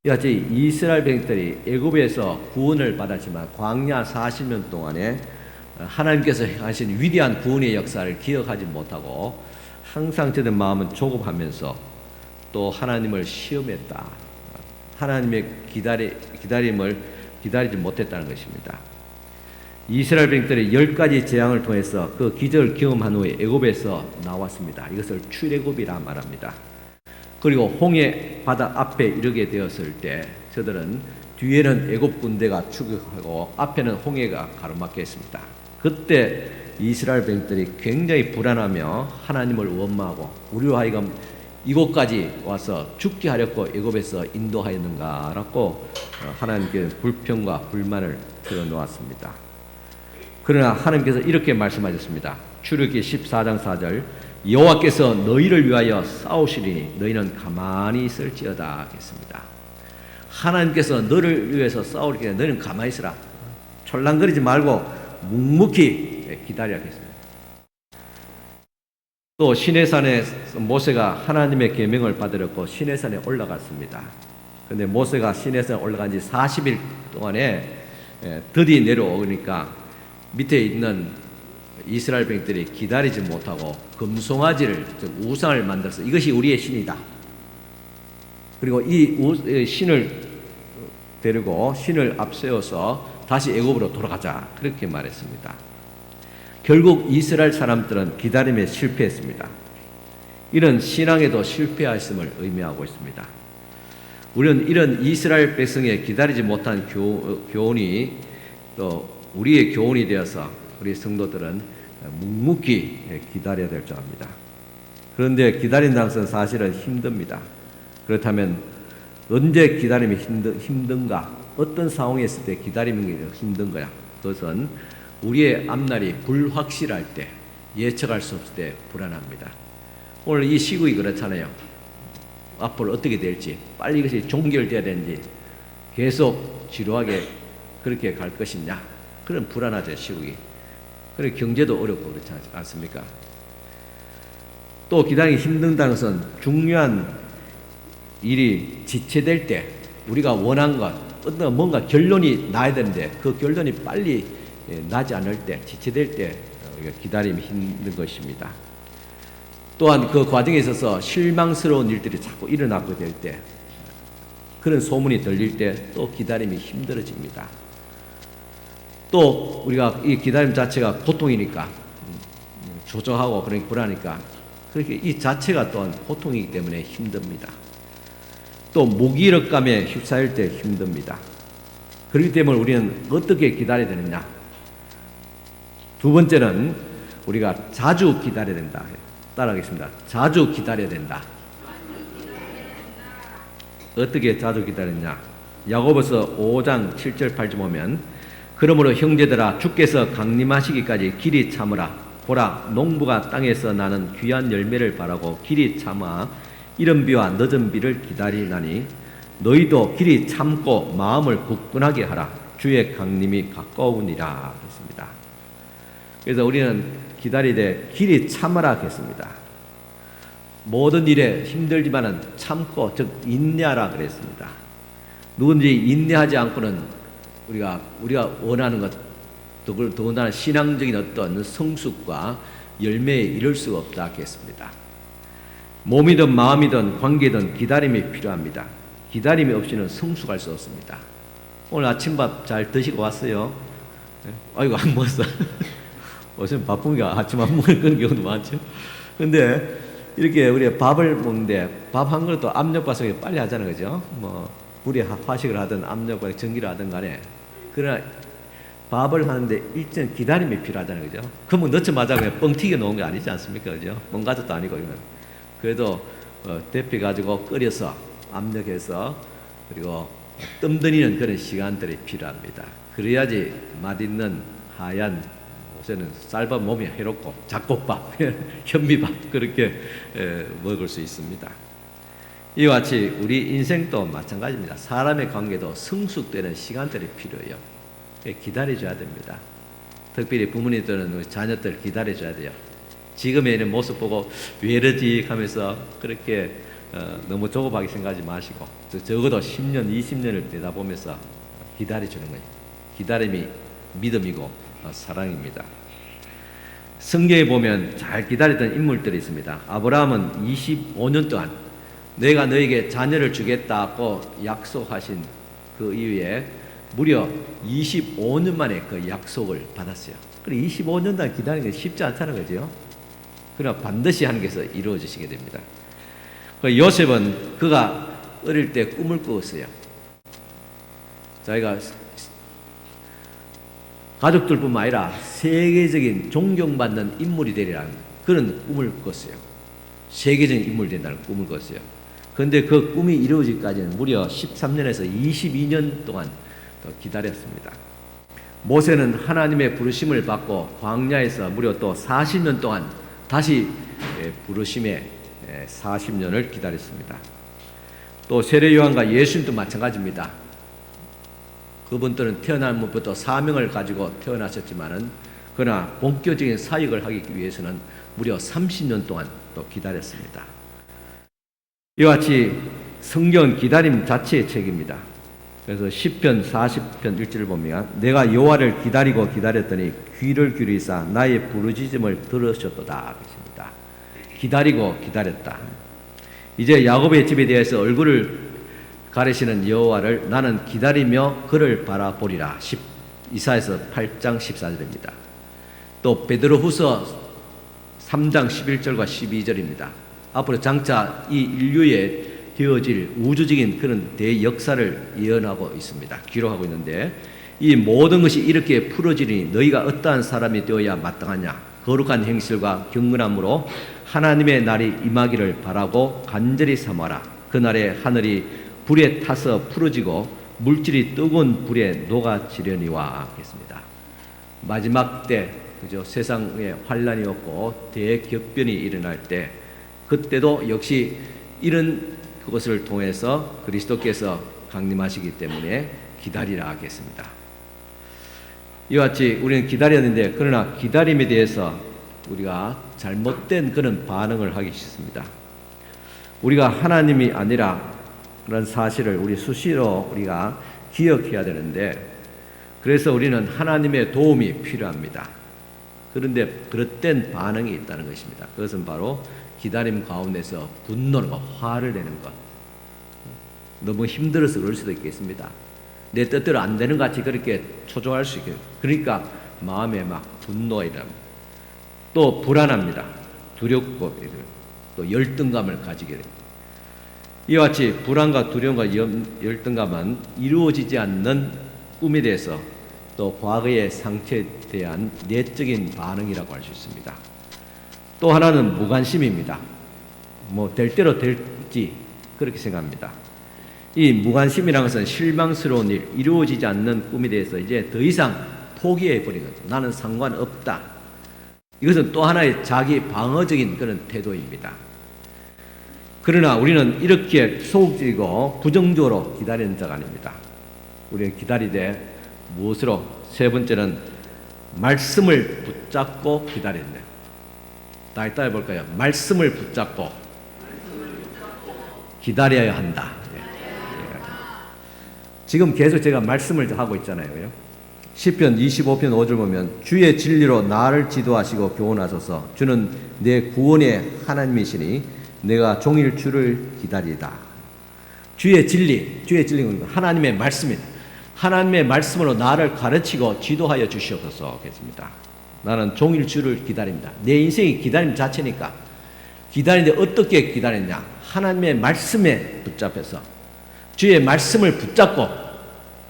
이같이 이스라엘 백성들이 애굽에서 구원을 받았지만 광야 40년 동안에 하나님께서 하신 위대한 구원의 역사를 기억하지 못하고 항상 저들 마음은 조급하면서 또 하나님을 시험했다. 하나님의 기다림을 기다리지 못했다는 것입니다. 이스라엘 백성들이 10가지 재앙을 통해서 그 기적을 경험한 후에 애굽에서 나왔습니다. 이것을 출애굽이라 말합니다. 그리고 홍해 바다 앞에 이르게 되었을 때 저들은 뒤에는 애굽 군대가 추격하고 앞에는 홍해가 가로막혀 있습니다. 그때 이스라엘 백성들이 굉장히 불안하며 하나님을 원망하고 우리로 하여금 이곳까지 와서 죽게 하려고 애굽에서 인도하였는가라고 하나님께 불평과 불만을 드러놓았습니다. 그러나 하나님께서 이렇게 말씀하셨습니다. 출애굽기 14장 4절 여호와께서 너희를 위하여 싸우시리니 너희는 가만히 있을지어다 했습니다. 하나님께서 너를 위해서 싸우리니 너희는 가만히 있으라. 촐랑거리지 말고 묵묵히 기다리라 했습니다. 또 시내산에 모세가 하나님의 계명을 받으려고 시내산에 올라갔습니다. 그런데 모세가 시내산에 올라간 지 40일 동안에 드디 내려오니까 밑에 있는 이스라엘 백성들이 기다리지 못하고 금송아지를 즉 우상을 만들어서 이것이 우리의 신이다. 그리고 이 신을 데리고 신을 앞세워서 다시 애굽으로 돌아가자 그렇게 말했습니다. 결국 이스라엘 사람들은 기다림에 실패했습니다. 이런 신앙에도 실패하였음을 의미하고 있습니다. 우리는 이런 이스라엘 백성의 기다리지 못한 교훈이 또 우리의 교훈이 되어서 우리 성도들은 묵묵히 기다려야 될 줄 압니다. 그런데 기다린다는 것은 사실은 힘듭니다. 그렇다면 언제 기다림이 힘든가? 어떤 상황에 있을 때 기다림이 힘든 거야? 그것은 우리의 앞날이 불확실할 때, 예측할 수 없을 때 불안합니다. 오늘 이 시국이 그렇잖아요. 앞으로 어떻게 될지, 빨리 이것이 종결돼야 되는지, 계속 지루하게 그렇게 갈 것이냐, 그런 불안하죠, 시국이. 그리고 경제도 어렵고 그렇지 않습니까? 또 기다리기 힘든다는 것은 중요한 일이 지체될 때, 우리가 원한 것, 어떤 뭔가 결론이 나야 되는데 그 결론이 빨리 나지 않을 때, 지체될 때 우리가 기다림이 힘든 것입니다. 또한 그 과정에 있어서 실망스러운 일들이 자꾸 일어나게 될 때, 그런 소문이 들릴 때 또 기다림이 힘들어집니다. 또 우리가 이 기다림 자체가 고통이니까, 조정하고 그러니 불안하니까, 그렇게 이 자체가 또한 고통이기 때문에 힘듭니다. 또 무기력감에 휩싸일 때 힘듭니다. 그렇기 때문에 우리는 어떻게 기다려야 되느냐? 두 번째는 우리가 자주 기다려야 된다. 따라하겠습니다. 자주 기다려야 된다. 어떻게 자주 기다렸냐? 야고보서 5장 7절 8절 보면, 그러므로 형제들아, 주께서 강림하시기까지 길이 참으라. 보라, 농부가 땅에서 나는 귀한 열매를 바라고 길이 참아 이른 비와 늦은 비를 기다리나니, 너희도 길이 참고 마음을 굳건하게 하라. 주의 강림이 가까우니라 했습니다. 그래서 우리는 기다리되 길이 참으라 했습니다. 모든 일에 힘들지만은 참고, 즉 인내하라 그랬습니다. 누군지 인내하지 않고는 우리가 원하는 것, 더군다나 신앙적인 어떤 성숙과 열매에 이를 수가 없다 했습니다. 몸이든 마음이든 관계든 기다림이 필요합니다. 기다림이 없이는 성숙할 수 없습니다. 오늘 아침밥 잘 드시고 왔어요? 아이고, 안 먹었어. 요즘 바쁘니까 아침 안 먹는 그런 경우도 많죠. 근데 이렇게 우리가 밥을 먹는데 밥 한 그릇도 압력밥솥에 빨리 하잖아요, 그죠? 뭐 불에 화식을 하든 압력밥에 전기를 하든 간에. 그러나 밥을 하는데 일정 기다림이 필요하잖아요, 그죠? 그러면 넣자마자 그냥 뻥 튀겨 놓은 게 아니지 않습니까, 그죠? 뻥 가족도 아니고 이건. 그래도 데펴 가지고 끓여서 압력해서, 그리고 뜸들이는 그런 시간들이 필요합니다. 그래야지 맛있는 하얀, 요새는 쌀밥 몸이 해롭고 잡곡밥, 현미밥 그렇게 먹을 수 있습니다. 이와 같이 우리 인생도 마찬가지입니다. 사람의 관계도 성숙되는 시간들이 필요해요. 기다려줘야 됩니다. 특별히 부모님들은 자녀들 기다려줘야 돼요. 지금의 이런 모습 보고 왜 이러지 하면서 그렇게 너무 조급하게 생각하지 마시고, 적어도 10년, 20년을 내다보면서 기다려주는 거예요. 기다림이 믿음이고 사랑입니다. 성경에 보면 잘 기다렸던 인물들이 있습니다. 아브라함은 25년 동안 내가 너에게 자녀를 주겠다고 약속하신 그 이후에 무려 25년 만에 그 약속을 받았어요. 그래 25년 동안 기다리는 게 쉽지 않다는 거죠. 그러나 반드시 하나님께서 이루어 주시게 됩니다. 요셉은 그가 어릴 때 꿈을 꾸었어요. 자기가 가족들뿐만 아니라 세계적인 존경받는 인물이 되리라는 그런 꿈을 꿨어요. 세계적인 인물이 된다는 꿈을 꿨어요. 그런데 그 꿈이 이루어지기까지는 무려 13년에서 22년 동안 또 기다렸습니다. 모세는 하나님의 부르심을 받고 광야에서 무려 또 40년 동안 다시 부르심에 40년을 기다렸습니다. 또 세례 요한과 예수님도 마찬가지입니다. 그분들은 태어나면부터 사명을 가지고 태어나셨지만은, 그러나 본격적인 사역을 하기 위해서는 무려 30년 동안 또 기다렸습니다. 이와 같이 성경은 기다림 자체의 책입니다. 그래서 시편 40편 1절을 보면, 내가 여호와를 기다리고 기다렸더니 귀를 기울이사 나의 부르짖음을 들으셨도다 그랬습니다. 기다리고 기다렸다. 이제 야곱의 집에 대해서 얼굴을 가리시는 여호와를 나는 기다리며 그를 바라보리라. 이사야서 8장 14절입니다. 또 베드로후서 3장 11절과 12절입니다. 앞으로 장차 이 인류에 되어질 우주적인 그런 대역사를 예언하고 있습니다. 기록하고 있는데, 이 모든 것이 이렇게 풀어지니 너희가 어떠한 사람이 되어야 마땅하냐? 거룩한 행실과 경건함으로 하나님의 날이 임하기를 바라고 간절히 삼아라. 그날에 하늘이 불에 타서 풀어지고 물질이 뜨거운 불에 녹아지려니와 했습니다. 마지막 때, 그죠? 세상에 환란이 없고 대격변이 일어날 때, 그때도 역시 이런 그것을 통해서 그리스도께서 강림하시기 때문에 기다리라 하겠습니다. 이와 같이 우리는 기다렸는데 그러나 기다림에 대해서 우리가 잘못된 그런 반응을 하기 싫습니다. 우리가 하나님이 아니라 그런 사실을 우리 수시로 우리가 기억해야 되는데 그래서 우리는 하나님의 도움이 필요합니다. 그런데 그릇된 반응이 있다는 것입니다. 그것은 바로 기다림 가운데서 분노와 화를 내는 것. 너무 힘들어서 그럴 수도 있겠습니다. 내 뜻대로 안 되는 것 같이 그렇게 초조할 수 있겠죠. 그러니까 마음에 막 분노가 일어납니다. 또 불안합니다. 두렵고 또 열등감을 가지게 됩니다. 이와 같이 불안과 두려움과 열등감은 이루어지지 않는 꿈에 대해서 또 과거의 상처에 대한 내적인 반응이라고 할 수 있습니다. 또 하나는 무관심입니다. 뭐 될 대로 될지 그렇게 생각합니다. 이 무관심이라는 것은 실망스러운 일, 이루어지지 않는 꿈에 대해서 이제 더 이상 포기해버린 거죠. 나는 상관없다. 이것은 또 하나의 자기 방어적인 그런 태도입니다. 그러나 우리는 이렇게 소극적이고 부정적으로 기다리는 자가 아닙니다. 우리는 기다리되 무엇으로? 세 번째는 말씀을 붙잡고 기다린다. 다 따라 해볼까요? 말씀을 붙잡고 기다려야 한다. 지금 계속 제가 말씀을 하고 있잖아요. 시편 25편 5절 보면 주의 진리로 나를 지도하시고 교훈하소서. 주는 내 구원의 하나님이시니 내가 종일 주를 기다리다. 주의 진리는 하나님의 말씀입니다. 하나님의 말씀으로 나를 가르치고 지도하여 주시옵소서 하겠습니다. 나는 종일 주를 기다립니다. 내 인생이 기다림 자체니까. 기다리는데 어떻게 기다리냐? 하나님의 말씀에 붙잡혀서 주의 말씀을 붙잡고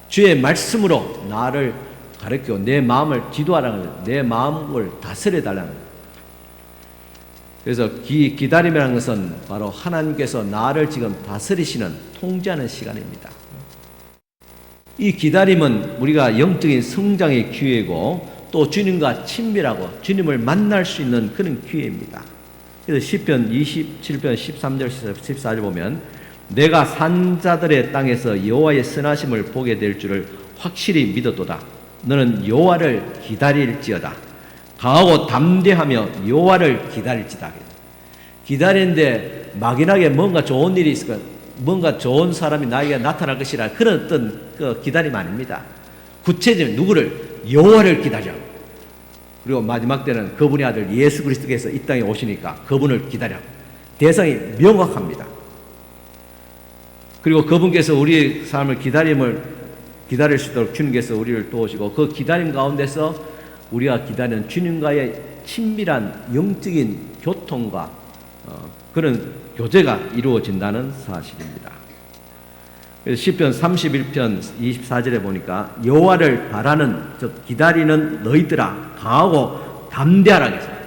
주의 말씀으로 나를 가르치고 내 마음을 지도하라는 거예요. 내 마음을 다스려 달라는 거예요. 그래서 기다림이라는 것은 바로 하나님께서 나를 지금 다스리시는 통제하는 시간입니다. 이 기다림은 우리가 영적인 성장의 기회고 또 주님과 친밀하고 주님을 만날 수 있는 그런 기회입니다. 그래서 시편 27편 13절 14절 보면 내가 산자들의 땅에서 여호와의 선하심을 보게 될 줄을 확실히 믿었도다. 너는 여호와를 기다릴지어다. 강하고 담대하며 여호와를 기다릴지다. 기다리는데 막연하게 뭔가 좋은 일이 있을까? 뭔가 좋은 사람이 나에게 나타날 것이라 그런 어떤 그 기다림 아닙니다. 구체적인 누구를? 여호와를 기다려. 그리고 마지막 때는 그분의 아들 예수 그리스도께서 이 땅에 오시니까 그분을 기다려. 대상이 명확합니다. 그리고 그분께서 우리의 삶을 기다릴 수 있도록 주님께서 우리를 도우시고 그 기다림 가운데서 우리가 기다리는 주님과의 친밀한 영적인 교통과 그런 교제가 이루어진다는 사실입니다. 그래서 시편 31편 24절에 보니까 여호와를 바라는 즉 기다리는 너희들아 강하고 담대하라 했습니다.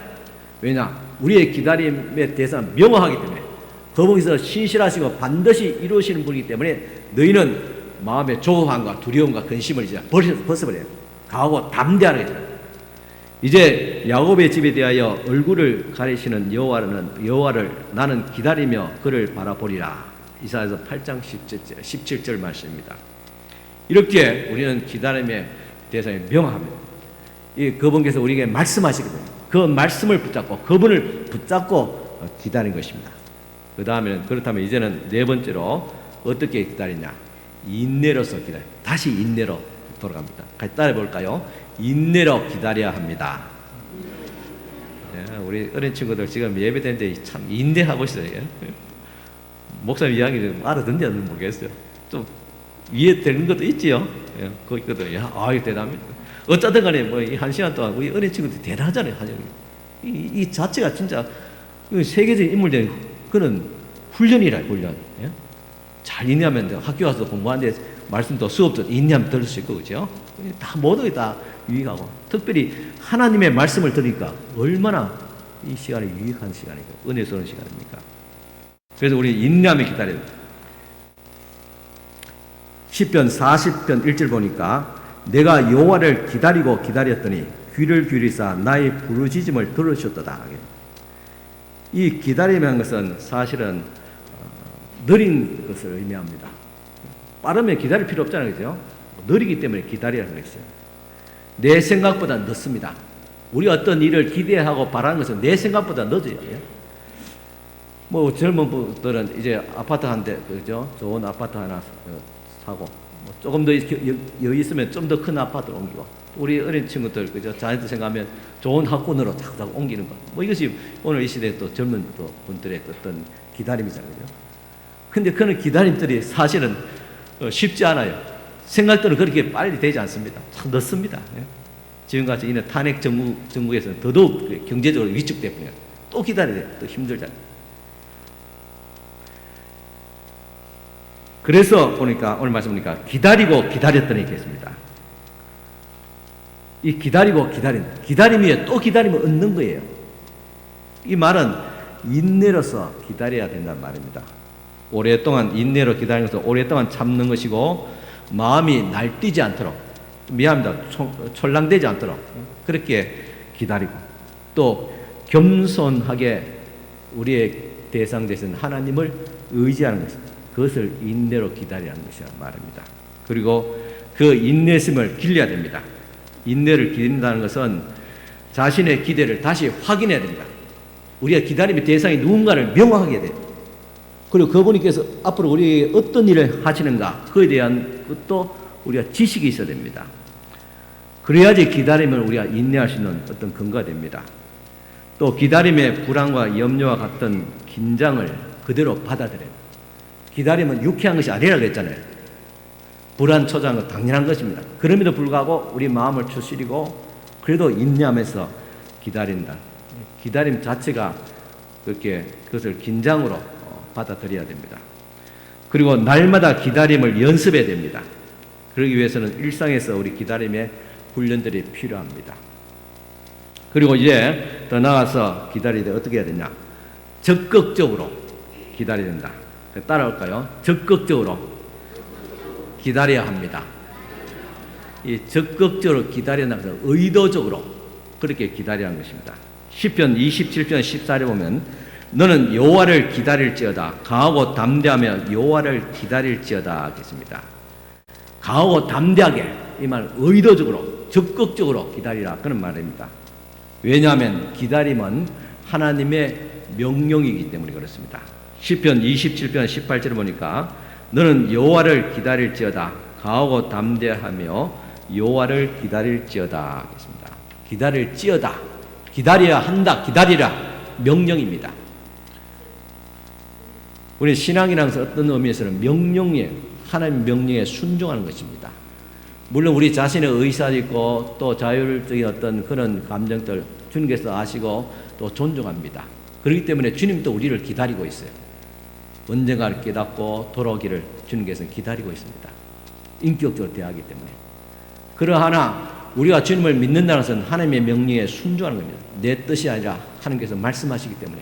왜냐? 우리의 기다림에 대해서 명확하기 때문에 그분께서 신실하시고 반드시 이루시는 분이기 때문에 너희는 마음의 조급함과 두려움과 근심을 이제 벗어버려요. 강하고 담대하라 했습니다. 이제 야곱의 집에 대하여 얼굴을 가리시는 여호와를 나는 기다리며 그를 바라보리라. 이사야서 8장 17절 말씀입니다. 이렇게 우리는 기다림의 대상이 명확합니다. 그분께서 우리에게 말씀하시거든요. 그 말씀을 붙잡고 그분을 붙잡고 기다린 것입니다. 그 다음에는 그렇다면 이제는 네 번째로 어떻게 기다리냐? 인내로서 기다려. 다시 인내로 돌아갑니다. 같이 따라해 볼까요? 인내로 기다려야 합니다. 네, 우리 어린 친구들 지금 예배되는데 참 인내하고 있어요. 목사님 이야기 좀 알아듣는지 안 모르겠어요. 좀 이해되는 것도 있지요. 예, 그거 있거든요. 이거 대단합니다. 어쩌든 간에 뭐 한 시간 동안 우리 어린 친구들 대단하잖아요. 이 자체가 진짜 세계적인 인물된 그런 훈련이라 훈련. 예? 잘 인내하면 학교 가서 공부하는데 말씀도 수업도 인내하면 들을 수 있고 그죠? 다 모두 다 유익하고 특별히 하나님의 말씀을 들으니까 얼마나 이 시간이 유익한 시간이고 은혜스러운 시간입니까? 그래서 우리 인내하며 기다려야 됩니다. 시편 40편 1절 보니까 내가 여호와를 기다리고 기다렸더니 귀를 기울이사 나의 부르짖음을 들으셨도다. 이 기다림이라는 것은 사실은 느린 것을 의미합니다. 빠르면 기다릴 필요 없잖아요. 그죠? 느리기 때문에 기다리라는 것이죠. 내 생각보다 늦습니다. 우리 어떤 일을 기대하고 바라는 것은 내 생각보다 늦어요. 뭐 젊은 분들은 이제 아파트 한 대, 그죠? 좋은 아파트 하나 사고, 뭐 조금 더 여유 있으면 좀 더 큰 아파트로 옮기고, 우리 어린 친구들, 그죠? 자녀들 생각하면 좋은 학군으로 자꾸 옮기는 것. 뭐 이것이 오늘 이 시대의 또 젊은 또 분들의 어떤 기다림이잖아요. 근데 그런 기다림들이 사실은 쉽지 않아요. 생각대로 그렇게 빨리 되지 않습니다. 참 늦습니다. 지금같이 이런 탄핵 정국에서는 더더욱 경제적으로 위축되고요. 또 기다려야 돼요. 또 힘들잖아요. 그래서 보니까 오늘 말씀 보니까 기다리고 기다렸더니 있겠습니다. 이 기다리고 기다림이 또 기다림을 얻는 거예요. 이 말은 인내로서 기다려야 된다는 말입니다. 오랫동안 인내로 기다리는 것은 오랫동안 참는 것이고 마음이 날뛰지 않도록, 미안합니다, 촐랑되지 않도록 그렇게 기다리고, 또 겸손하게 우리의 대상 되신 하나님을 의지하는 것입니다. 그것을 인내로 기다리라는 것이라 말입니다. 그리고 그 인내심을 길러야 됩니다. 인내를 기른다는 것은 자신의 기대를 다시 확인해야 됩니다. 우리가 기다림의 대상이 누군가를 명확하게 돼요. 그리고 그분께서 앞으로 우리에게 어떤 일을 하시는가, 그에 대한 것도 우리가 지식이 있어야 됩니다. 그래야지 기다림을 우리가 인내할 수 있는 어떤 근거가 됩니다. 또 기다림의 불안과 염려와 같은 긴장을 그대로 받아들여요. 기다림은 유쾌한 것이 아니라고 했잖아요. 불안, 초조한 건 당연한 것입니다. 그럼에도 불구하고 우리 마음을 추스리고 그래도 인내하면서 기다린다. 기다림 자체가 그렇게 그것을 긴장으로 받아들여야 됩니다. 그리고 날마다 기다림을 연습해야 됩니다. 그러기 위해서는 일상에서 우리 기다림의 훈련들이 필요합니다. 그리고 이제 더 나아가서 기다릴 때 어떻게 해야 되냐? 적극적으로 기다려야 된다. 따라올까요? 적극적으로 기다려야 합니다. 이 적극적으로 기다려야 해서 의도적으로 그렇게 기다려야 하는 것입니다. 시편 27편 14절에 보면 너는 여호와를 기다릴지어다. 강하고 담대하며 여호와를 기다릴지어다 하겠습니다. 강하고 담대하게, 이 말 의도적으로 적극적으로 기다리라, 그런 말입니다. 왜냐하면 기다림은 하나님의 명령이기 때문에 그렇습니다. 시편 27편 18절을 보니까 너는 여호와를 기다릴지어다. 강하고 담대하며 여호와를 기다릴지어다 하겠습니다. 기다릴지어다, 기다려야 한다, 기다리라, 명령입니다. 우리 신앙이라는 것은 어떤 의미에서는 명령에, 하나님 명령에 순종하는 것입니다. 물론 우리 자신의 의사도 있고 또 자율적인 어떤 그런 감정들 주님께서 아시고 또 존중합니다. 그렇기 때문에 주님도 우리를 기다리고 있어요. 언젠가 깨닫고 돌아오기를 주님께서는 기다리고 있습니다. 인격적으로 대하기 때문에. 그러하나 우리가 주님을 믿는다는 것은 하나님의 명령에 순종하는 겁니다. 내 뜻이 아니라 하나님께서 말씀하시기 때문에,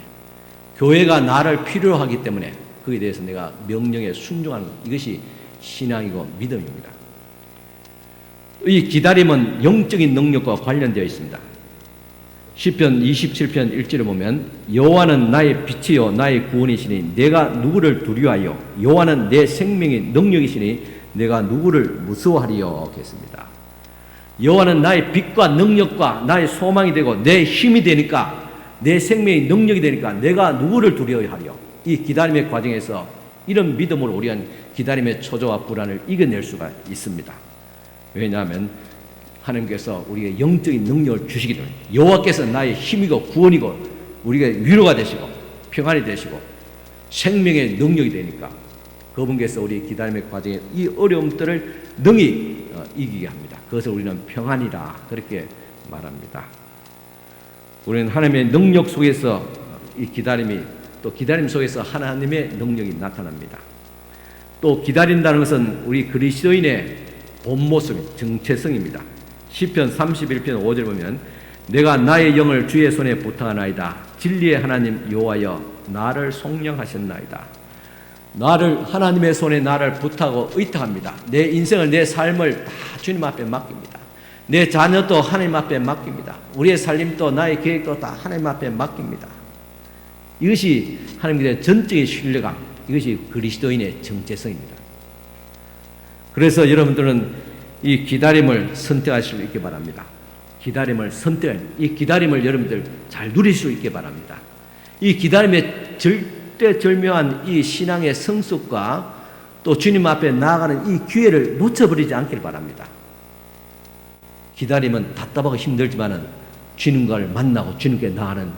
교회가 나를 필요로 하기 때문에 그에 대해서 내가 명령에 순종하는 것, 이것이 신앙이고 믿음입니다. 이 기다림은 영적인 능력과 관련되어 있습니다. 시편 27편 1절을 보면 여호와는 나의 빛이요 나의 구원이시니 내가 누구를 두려워하여, 여호와는 내 생명의 능력이시니 내가 누구를 무서워하리요 하겠습니다. 여호와는 나의 빛과 능력과 나의 소망이 되고 내 힘이 되니까, 내 생명의 능력이 되니까 내가 누구를 두려워하리요. 이 기다림의 과정에서 이런 믿음으로 우리가 기다림의 초조와 불안을 이겨낼 수가 있습니다. 왜냐하면 하나님께서 우리에게 영적인 능력을 주시기 때문에, 여호와께서 나의 힘이고 구원이고 우리가 위로가 되시고 평안이 되시고 생명의 능력이 되니까 그분께서 우리 기다림의 과정에 이 어려움들을 능히 이기게 합니다. 그것을 우리는 평안이라 그렇게 말합니다. 우리는 하나님의 능력 속에서 이 기다림이, 또 기다림 속에서 하나님의 능력이 나타납니다. 또 기다린다는 것은 우리 그리스도인의 본 모습, 정체성입니다. 시편 31편 5절 보면 내가 나의 영을 주의 손에 부탁하나이다. 진리의 하나님 여호와여 나를 속량하셨나이다. 나를 하나님의 손에 나를 부탁하고 의탁합니다. 내 인생을, 내 삶을 다 주님 앞에 맡깁니다. 내 자녀도 하나님 앞에 맡깁니다. 우리의 살림도 나의 계획도 다 하나님 앞에 맡깁니다. 이것이 하나님께 대한 전적인 신뢰감, 이것이 그리스도인의 정체성입니다. 그래서 여러분들은 이 기다림을 선택하실 수 있게 바랍니다. 기다림을 이 기다림을 여러분들 잘 누릴 수 있게 바랍니다. 이 기다림의 절대절묘한 이 신앙의 성숙과 또 주님 앞에 나아가는 이 기회를 놓쳐버리지 않기를 바랍니다. 기다림은 답답하고 힘들지만은 주님과를 만나고 주님께 나아가는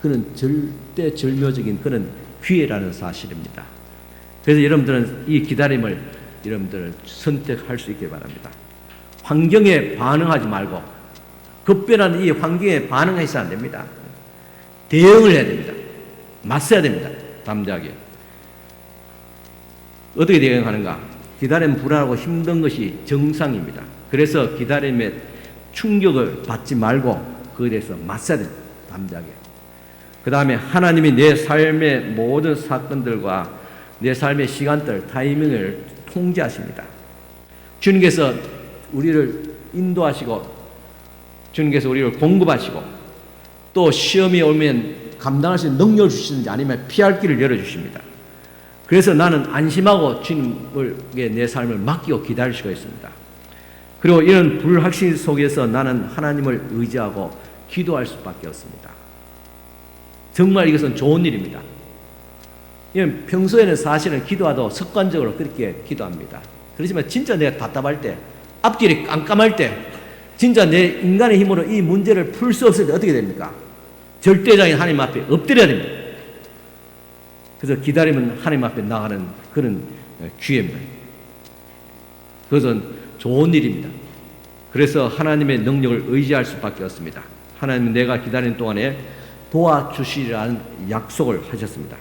그런 절대절묘적인 그런 기회라는 사실입니다. 그래서 여러분들은 이 기다림을 여러분들은 선택할 수 있게 바랍니다. 환경에 반응하지 말고 급변하는 이 환경에 반응해서는 안 됩니다. 대응을 해야 됩니다. 맞서야 됩니다. 담대하게. 어떻게 대응하는가? 기다림 불안하고 힘든 것이 정상입니다. 그래서 기다림에 충격을 받지 말고 그에 대해서 맞서야 됩니다. 담대하게. 그 다음에 하나님이 내 삶의 모든 사건들과 내 삶의 시간들, 타이밍을 통제하십니다. 주님께서 우리를 인도하시고 주님께서 우리를 공급하시고 또 시험이 오면 감당할 수 있는 능력을 주시든지 아니면 피할 길을 열어주십니다. 그래서 나는 안심하고 주님에게 내 삶을 맡기고 기다릴 수가 있습니다. 그리고 이런 불확실 속에서 나는 하나님을 의지하고 기도할 수밖에 없습니다. 정말 이것은 좋은 일입니다. 이건 평소에는 사실은 기도하도 습관적으로 그렇게 기도합니다. 그렇지만 진짜 내가 답답할 때, 앞길이 깜깜할 때, 진짜 내 인간의 힘으로 이 문제를 풀 수 없을 때 어떻게 됩니까? 절대적인 하나님 앞에 엎드려야 됩니다. 그래서 기다리면 하나님 앞에 나가는 그런 기회입니다. 그것은 좋은 일입니다. 그래서 하나님의 능력을 의지할 수밖에 없습니다. 하나님은 내가 기다리는 동안에 도와주시리라는 약속을 하셨습니다.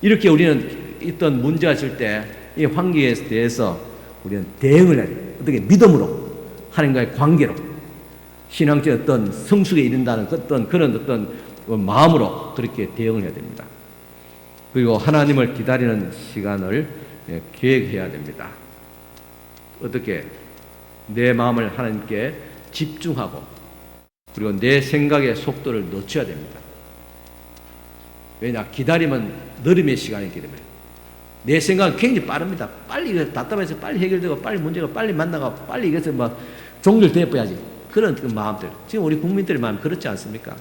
이렇게 우리는 어떤 문제가 있을 때 이 환경에 대해서 우리는 대응을 해야 돼요. 어떻게? 믿음으로, 하나님과의 관계로, 신앙적 어떤 성숙에 이른다는 그런 마음으로 그렇게 대응을 해야 됩니다. 그리고 하나님을 기다리는 시간을 계획해야 됩니다. 어떻게? 내 마음을 하나님께 집중하고 그리고 내 생각의 속도를 늦춰야 됩니다. 왜냐? 기다림은 느림의 시간이기 때문에 내 생각은 굉장히 빠릅니다. 빨리 답답해서 빨리 해결되고 빨리 문제가 빨리 만나고 빨리 이것을 막 종결되어야지. 그런 그 마음들. 지금 우리 국민들의 마음 그렇지 않습니까?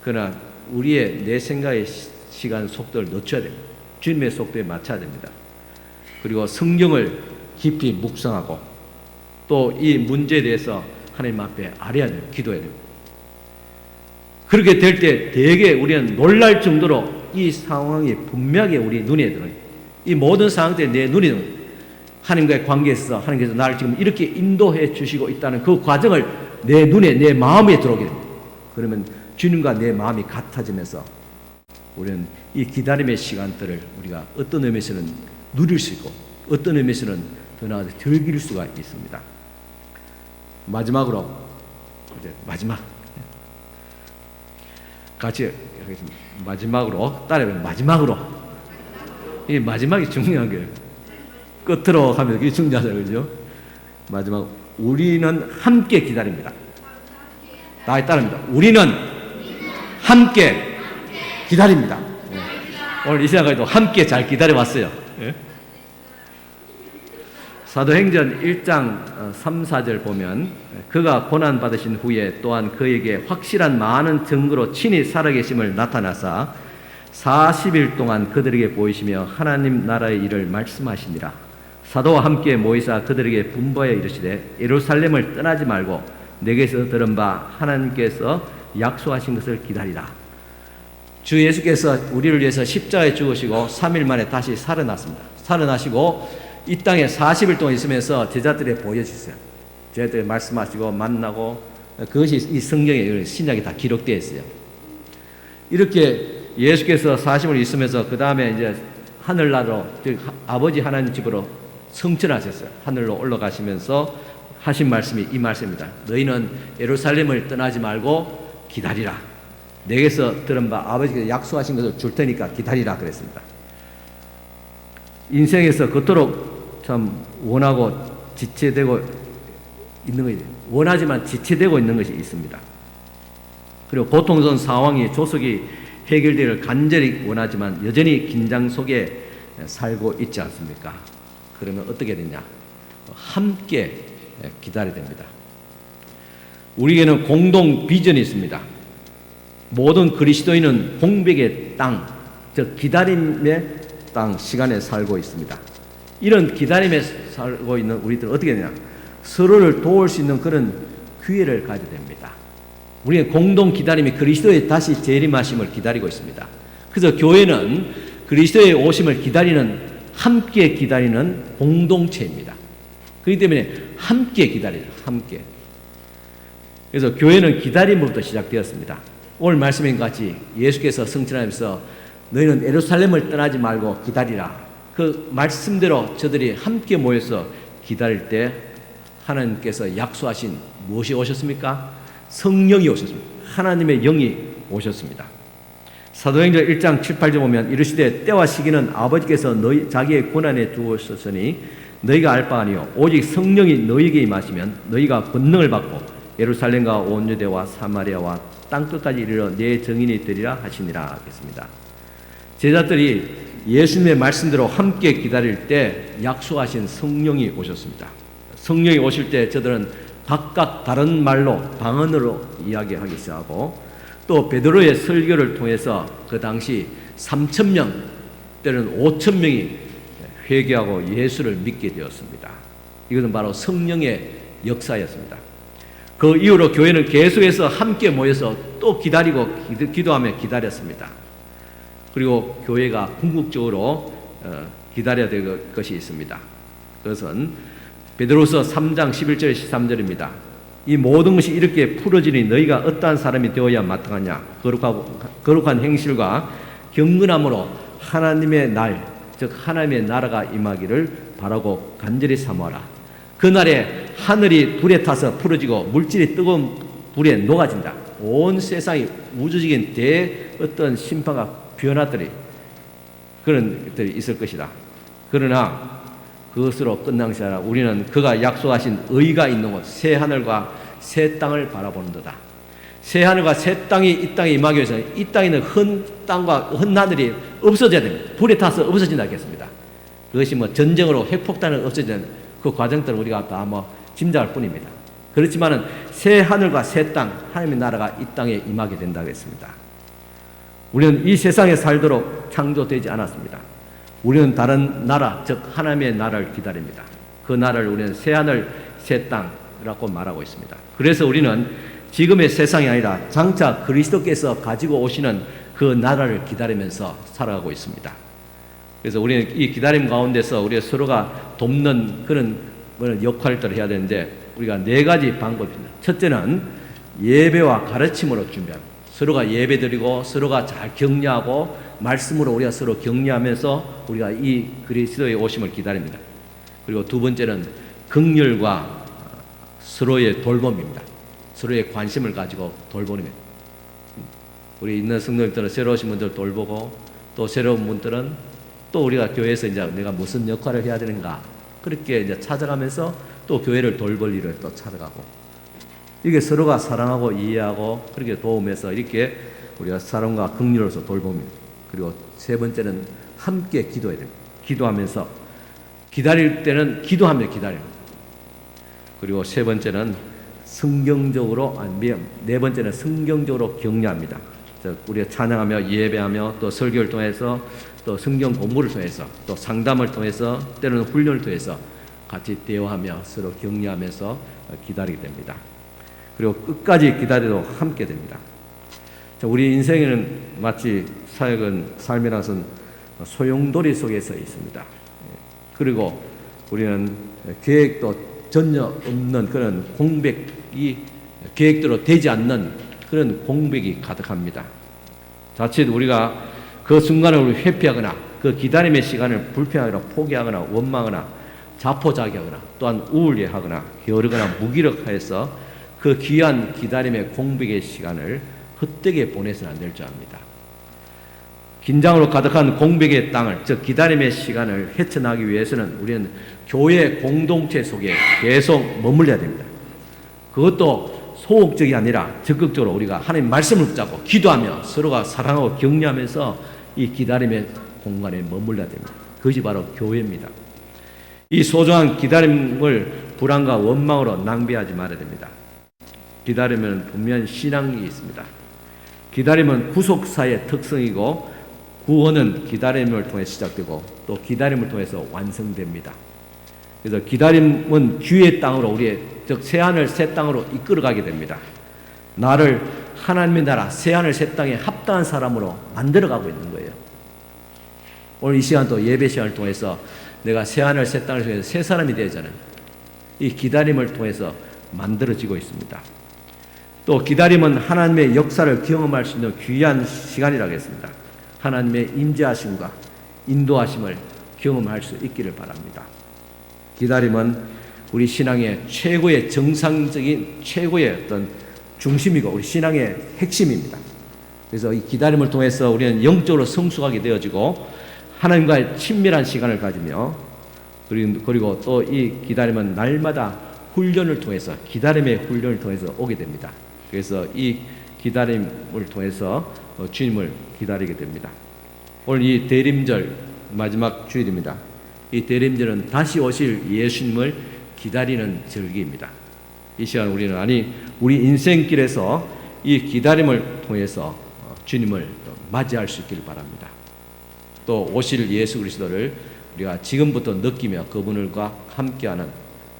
그러나 우리의 내 생각의 시간 속도를 늦춰야 됩니다. 주님의 속도에 맞춰야 됩니다. 그리고 성경을 깊이 묵상하고 또 이 문제에 대해서 하나님 앞에 아뢰야 돼요. 기도해야 됩니다. 그렇게 될 때 되게 우리는 놀랄 정도로 이 상황이 분명하게 우리 눈에 들어요. 이 모든 상황들이 내 눈에 들어요. 하나님과의 관계에서 하나님께서 나를 지금 이렇게 인도해 주시고 있다는 그 과정을 내 눈에, 내 마음에 들어오게 됩니다. 그러면 주님과 내 마음이 같아지면서 우리는 이 기다림의 시간들을 우리가 어떤 의미에서는 누릴 수 있고 어떤 의미에서는 더 나아가 즐길 수가 있습니다. 마지막으로 같이 하겠습니다. 마지막으로 따라해보면 마지막으로. 이 마지막이 중요한 거예요. 끝으로 하면 그게 중요하잖아요. 그죠? 마지막 우리는 함께 기다립니다. 다 따릅니다. 우리는 함께 기다립니다. 네. 오늘 이 시간까지도 함께 잘 기다려왔어요. 네. 사도행전 1장 3, 4절 보면 그가 고난받으신 후에 또한 그에게 확실한 많은 증거로 친히 살아계심을 나타나사 40일 동안 그들에게 보이시며 하나님 나라의 일을 말씀하시니라. 사도와 함께 모이사 그들에게 분부하여 이르시되 예루살렘을 떠나지 말고 내게서 들은 바 하나님께서 약속하신 것을 기다리라. 주 예수께서 우리를 위해서 십자가에 죽으시고 3일 만에 다시 살아났습니다. 살아나시고 이 땅에 40일 동안 있으면서 제자들에 보여주셨어요. 제자들이 말씀하시고 만나고 그것이 이 성경에 신약에 다 기록되어 있어요. 이렇게 예수께서 40일 있으면서 그 다음에 이제 하늘나라로 아버지 하나님 집으로 성천하셨어요. 하늘로 올라가시면서 하신 말씀이 이 말씀입니다. 너희는 예루살렘을 떠나지 말고 기다리라. 내게서 들은 바 아버지께서 약속하신 것을 줄 테니까 기다리라 그랬습니다. 인생에서 그토록 참 원하고 지체되고 있는 것이 원하지만 지체되고 있는 것이 있습니다. 그리고 고통스러운 상황이 조속히 해결되기를 간절히 원하지만 여전히 긴장 속에 살고 있지 않습니까? 그러면 어떻게 되냐? 함께 기다려야 됩니다. 우리에게는 공동 비전이 있습니다. 모든 그리스도인은 공백의 땅, 즉 기다림의 땅 시간에 살고 있습니다. 이런 기다림에 살고 있는 우리들은 어떻게 되냐? 서로를 도울 수 있는 그런 기회를 가져야 됩니다. 우리는 공동 기다림이 그리스도의 다시 재림하심을 기다리고 있습니다. 그래서 교회는 그리스도의 오심을 기다리는, 함께 기다리는 공동체입니다. 그렇기 때문에 함께 기다리죠. 함께. 그래서 교회는 기다림으로부터 시작되었습니다. 오늘 말씀인 같이 예수께서 승천하면서 너희는 예루살렘을 떠나지 말고 기다리라. 그 말씀대로 저들이 함께 모여서 기다릴 때 하나님께서 약속하신 무엇이 오셨습니까? 성령이 오셨습니다. 하나님의 영이 오셨습니다. 사도행전 1장 7, 8절 보면 이르시되 때와 시기는 아버지께서 너희 자기의 권한에 두었으니 너희가 알 바 아니요 오직 성령이 너희에게 임하시면 너희가 권능을 받고 예루살렘과 온 유대와 사마리아와 땅끝까지 이르러 내 증인이 되리라 하시니라 하겠습니다. 제자들이 예수님의 말씀대로 함께 기다릴 때 약속하신 성령이 오셨습니다. 성령이 오실 때 저들은 각각 다른 말로 방언으로 이야기하기 시작하고 또 베드로의 설교를 통해서 그 당시 3,000명 때는 5,000명이 회개하고 예수를 믿게 되었습니다. 이것은 바로 성령의 역사였습니다. 그 이후로 교회는 계속해서 함께 모여서 또 기다리고 기도하며 기다렸습니다. 그리고 교회가 궁극적으로 기다려야 될 것이 있습니다. 그것은 베드로서 3장 11절 13절입니다. 이 모든 것이 이렇게 풀어지니 너희가 어떠한 사람이 되어야 마땅하냐? 거룩한 행실과 경건함으로 하나님의 날, 즉 하나님의 나라가 임하기를 바라고 간절히 사모하라. 그날에 하늘이 불에 타서 풀어지고 물질이 뜨거운 불에 녹아진다. 온 세상이 우주적인 어떤 심판과 변화들이 그런 것들이 있을 것이다. 그러나 그것으로 끝난 것이 아니라 우리는 그가 약속하신 의가 있는 곳, 새 하늘과 새 땅을 바라보는도다. 새 하늘과 새 땅이 이 땅에 임하기 위해서 이 땅에 있는 흠 땅과 흠 하늘이 없어져야 됩니다. 불에 타서 없어진다 하겠습니다. 그것이 전쟁으로 핵폭탄을 없어지는 그 과정들을 우리가 다 짐작할 뿐입니다. 그렇지만은 새 하늘과 새 땅, 하나님의 나라가 이 땅에 임하게 된다고 했습니다. 우리는 이 세상에 살도록 창조되지 않았습니다. 우리는 다른 나라, 즉 하나님의 나라를 기다립니다. 그 나라를 우리는 새 하늘, 새 땅이라고 말하고 있습니다. 그래서 우리는 지금의 세상이 아니라 장차 그리스도께서 가지고 오시는 그 나라를 기다리면서 살아가고 있습니다. 그래서 우리는 이 기다림 가운데서 우리가 서로가 돕는 그런 역할들을 해야 되는데 우리가 4가지 방법입니다. 첫째는 예배와 가르침으로 준비합니다. 서로가 예배드리고 서로가 잘 격려하고 말씀으로 우리가 서로 격려하면서 우리가 이 그리스도의 오심을 기다립니다. 그리고 두 번째는 긍휼과 서로의 돌봄입니다. 서로의 관심을 가지고 돌봄입니다. 우리 있는 성도님들은 새로 오신 분들 돌보고 또 새로운 분들은 또 우리가 교회에서 이제 내가 무슨 역할을 해야 되는가 그렇게 이제 찾아가면서 또 교회를 돌볼 일을 또 찾아가고 이게 서로가 사랑하고 이해하고 그렇게 도우면서 이렇게 우리가 사랑과 긍휼로서 돌봅니다. 그리고 세 번째는 함께 기도해야 됩니다. 기도하면서 기다릴 때는 기도하며 기다립니다. 그리고 세 번째는 네 번째는 성경적으로 격려합니다. 우리가 찬양하며 예배하며 또 설교를 통해서 또 성경 공부를 통해서 또 상담을 통해서 때로는 훈련을 통해서 같이 대화하며 서로 격려하면서 기다리게 됩니다. 그리고 끝까지 기다려도 함께 됩니다. 우리 인생에는 마치 사역은 삶이라는 것은 소용돌이 속에서 있습니다. 그리고 우리는 계획도 전혀 없는 그런 공백이 계획대로 되지 않는 그런 공백이 가득합니다. 자칫 우리가 그 순간을 회피하거나 그 기다림의 시간을 불평하거나 포기하거나 원망하거나 자포자기하거나 또한 우울해하거나 게으르거나 무기력하여서 그 귀한 기다림의 공백의 시간을 헛되게 보내서는 안 될 줄 압니다. 긴장으로 가득한 공백의 땅을, 즉 기다림의 시간을 헤쳐나가기 위해서는 우리는 교회 공동체 속에 계속 머물러야 됩니다. 그것도 소극적이 아니라 적극적으로 우리가 하나님 말씀을 붙잡고 기도하며 서로가 사랑하고 격려하면서 이 기다림의 공간에 머물러야 됩니다. 그것이 바로 교회입니다. 이 소중한 기다림을 불안과 원망으로 낭비하지 말아야 됩니다. 기다림은 분명한 신앙이 있습니다. 기다림은 구속사의 특성이고 구원은 기다림을 통해 시작되고 또 기다림을 통해서 완성됩니다. 그래서 기다림은 주의 땅으로 우리의 즉 새하늘 새 땅으로 이끌어가게 됩니다. 나를 하나님의 나라 새하늘 새 땅에 합당한 사람으로 만들어가고 있는 거예요. 오늘 이 시간 또 예배 시간을 통해서 내가 새하늘 새 땅을 통해서 새 사람이 되잖아요. 이 기다림을 통해서 만들어지고 있습니다. 또 기다림은 하나님의 역사를 경험할 수 있는 귀한 시간이라고 했습니다. 하나님의 임재하심과 인도하심을 경험할 수 있기를 바랍니다. 기다림은 우리 신앙의 최고의 정상적인 최고의 어떤 중심이고 우리 신앙의 핵심입니다. 그래서 이 기다림을 통해서 우리는 영적으로 성숙하게 되어지고 하나님과의 친밀한 시간을 가지며 그리고 또 이 기다림은 날마다 훈련을 통해서 기다림의 훈련을 통해서 오게 됩니다. 그래서 이 기다림을 통해서 주님을 기다리게 됩니다. 오늘 이 대림절 마지막 주일입니다. 이 대림절은 다시 오실 예수님을 기다리는 절기입니다. 이 시간 우리는 우리 인생길에서 이 기다림을 통해서 주님을 맞이할 수 있기를 바랍니다. 또 오실 예수 그리스도를 우리가 지금부터 느끼며 그분과 함께하는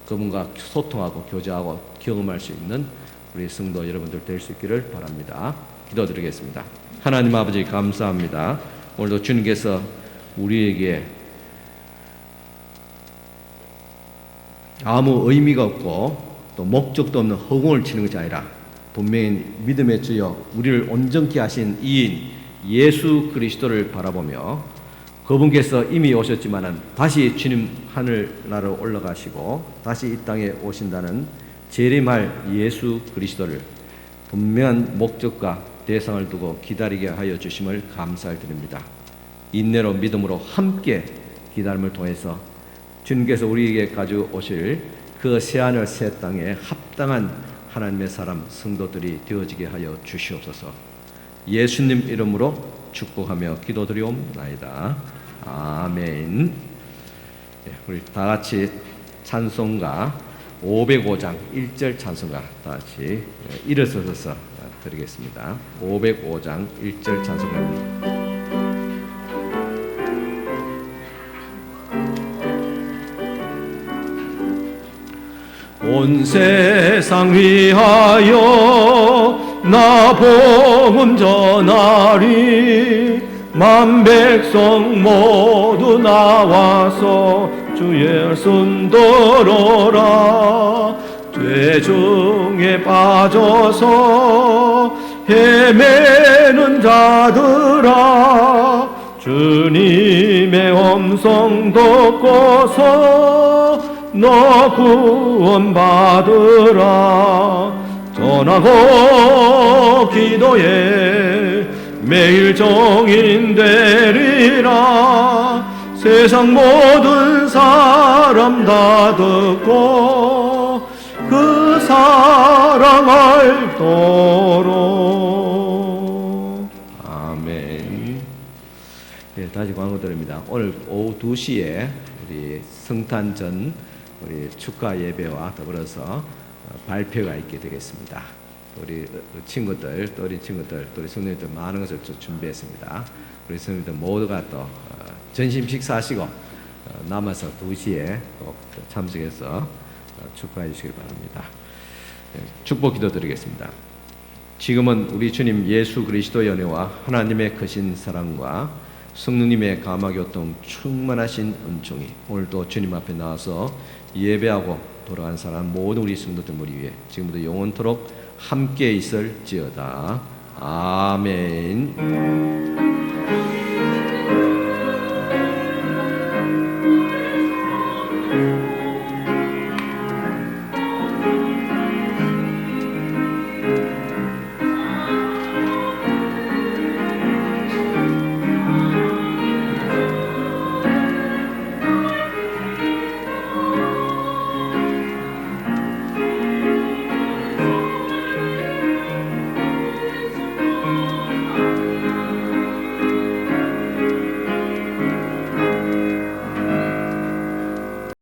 그분과 소통하고 교제하고 경험할 수 있는 우리 성도 여러분들 될 수 있기를 바랍니다. 기도드리겠습니다. 하나님 아버지 감사합니다. 오늘도 주님께서 우리에게 아무 의미가 없고 또 목적도 없는 허공을 치는 것이 아니라 분명히 믿음의 주여 우리를 온전케 하신 이인 예수 그리스도를 바라보며 그분께서 이미 오셨지만은 다시 주님 하늘나라로 올라가시고 다시 이 땅에 오신다는 재림할 예수 그리스도를 분명한 목적과 대상을 두고 기다리게 하여 주심을 감사를 드립니다. 인내로 믿음으로 함께 기다림을 통해서 주님께서 우리에게 가져오실 그 새하늘 새 땅에 합당한 하나님의 사람 성도들이 되어지게 하여 주시옵소서. 예수님 이름으로 축복하며 기도드리옵나이다. 아멘. 우리 다 같이 찬송가 505장 1절 찬송가 다 같이 일어서서 드리겠습니다. 505장 1절 찬송가입니다. 온 세상 위하여 나 복음 전하리 만 백성 모두 나와서 주의 손 들어라 죄 중에 빠져서 헤매는 자들아 주님의 음성 듣고서 너 구원받으라 전하고 기도에 매일 정인되리라 세상 모든 사람 다 듣고 그 사랑 알도록 아멘. 네, 다시 광고드립니다. 오늘 오후 2시에 우리 성탄전 우리 축하 예배와 더불어서 발표가 있게 되겠습니다. 우리 친구들, 또 우리 친구들, 또 우리 성도님들 많은 것을 준비했습니다. 우리 성도님들 모두가 또 전심 식사하시고 남아서 2시에 꼭 참석해서 축하해 주시길 바랍니다. 축복 기도 드리겠습니다. 지금은 우리 주님 예수 그리스도의 은혜와 하나님의 크신 사랑과 성령님의 감화교통 충만하신 은총이 오늘도 주님 앞에 나와서 예배하고 돌아간 사람 모든 우리 성도들 머리 위에 지금부터 영원토록 함께 있을지어다. 아멘.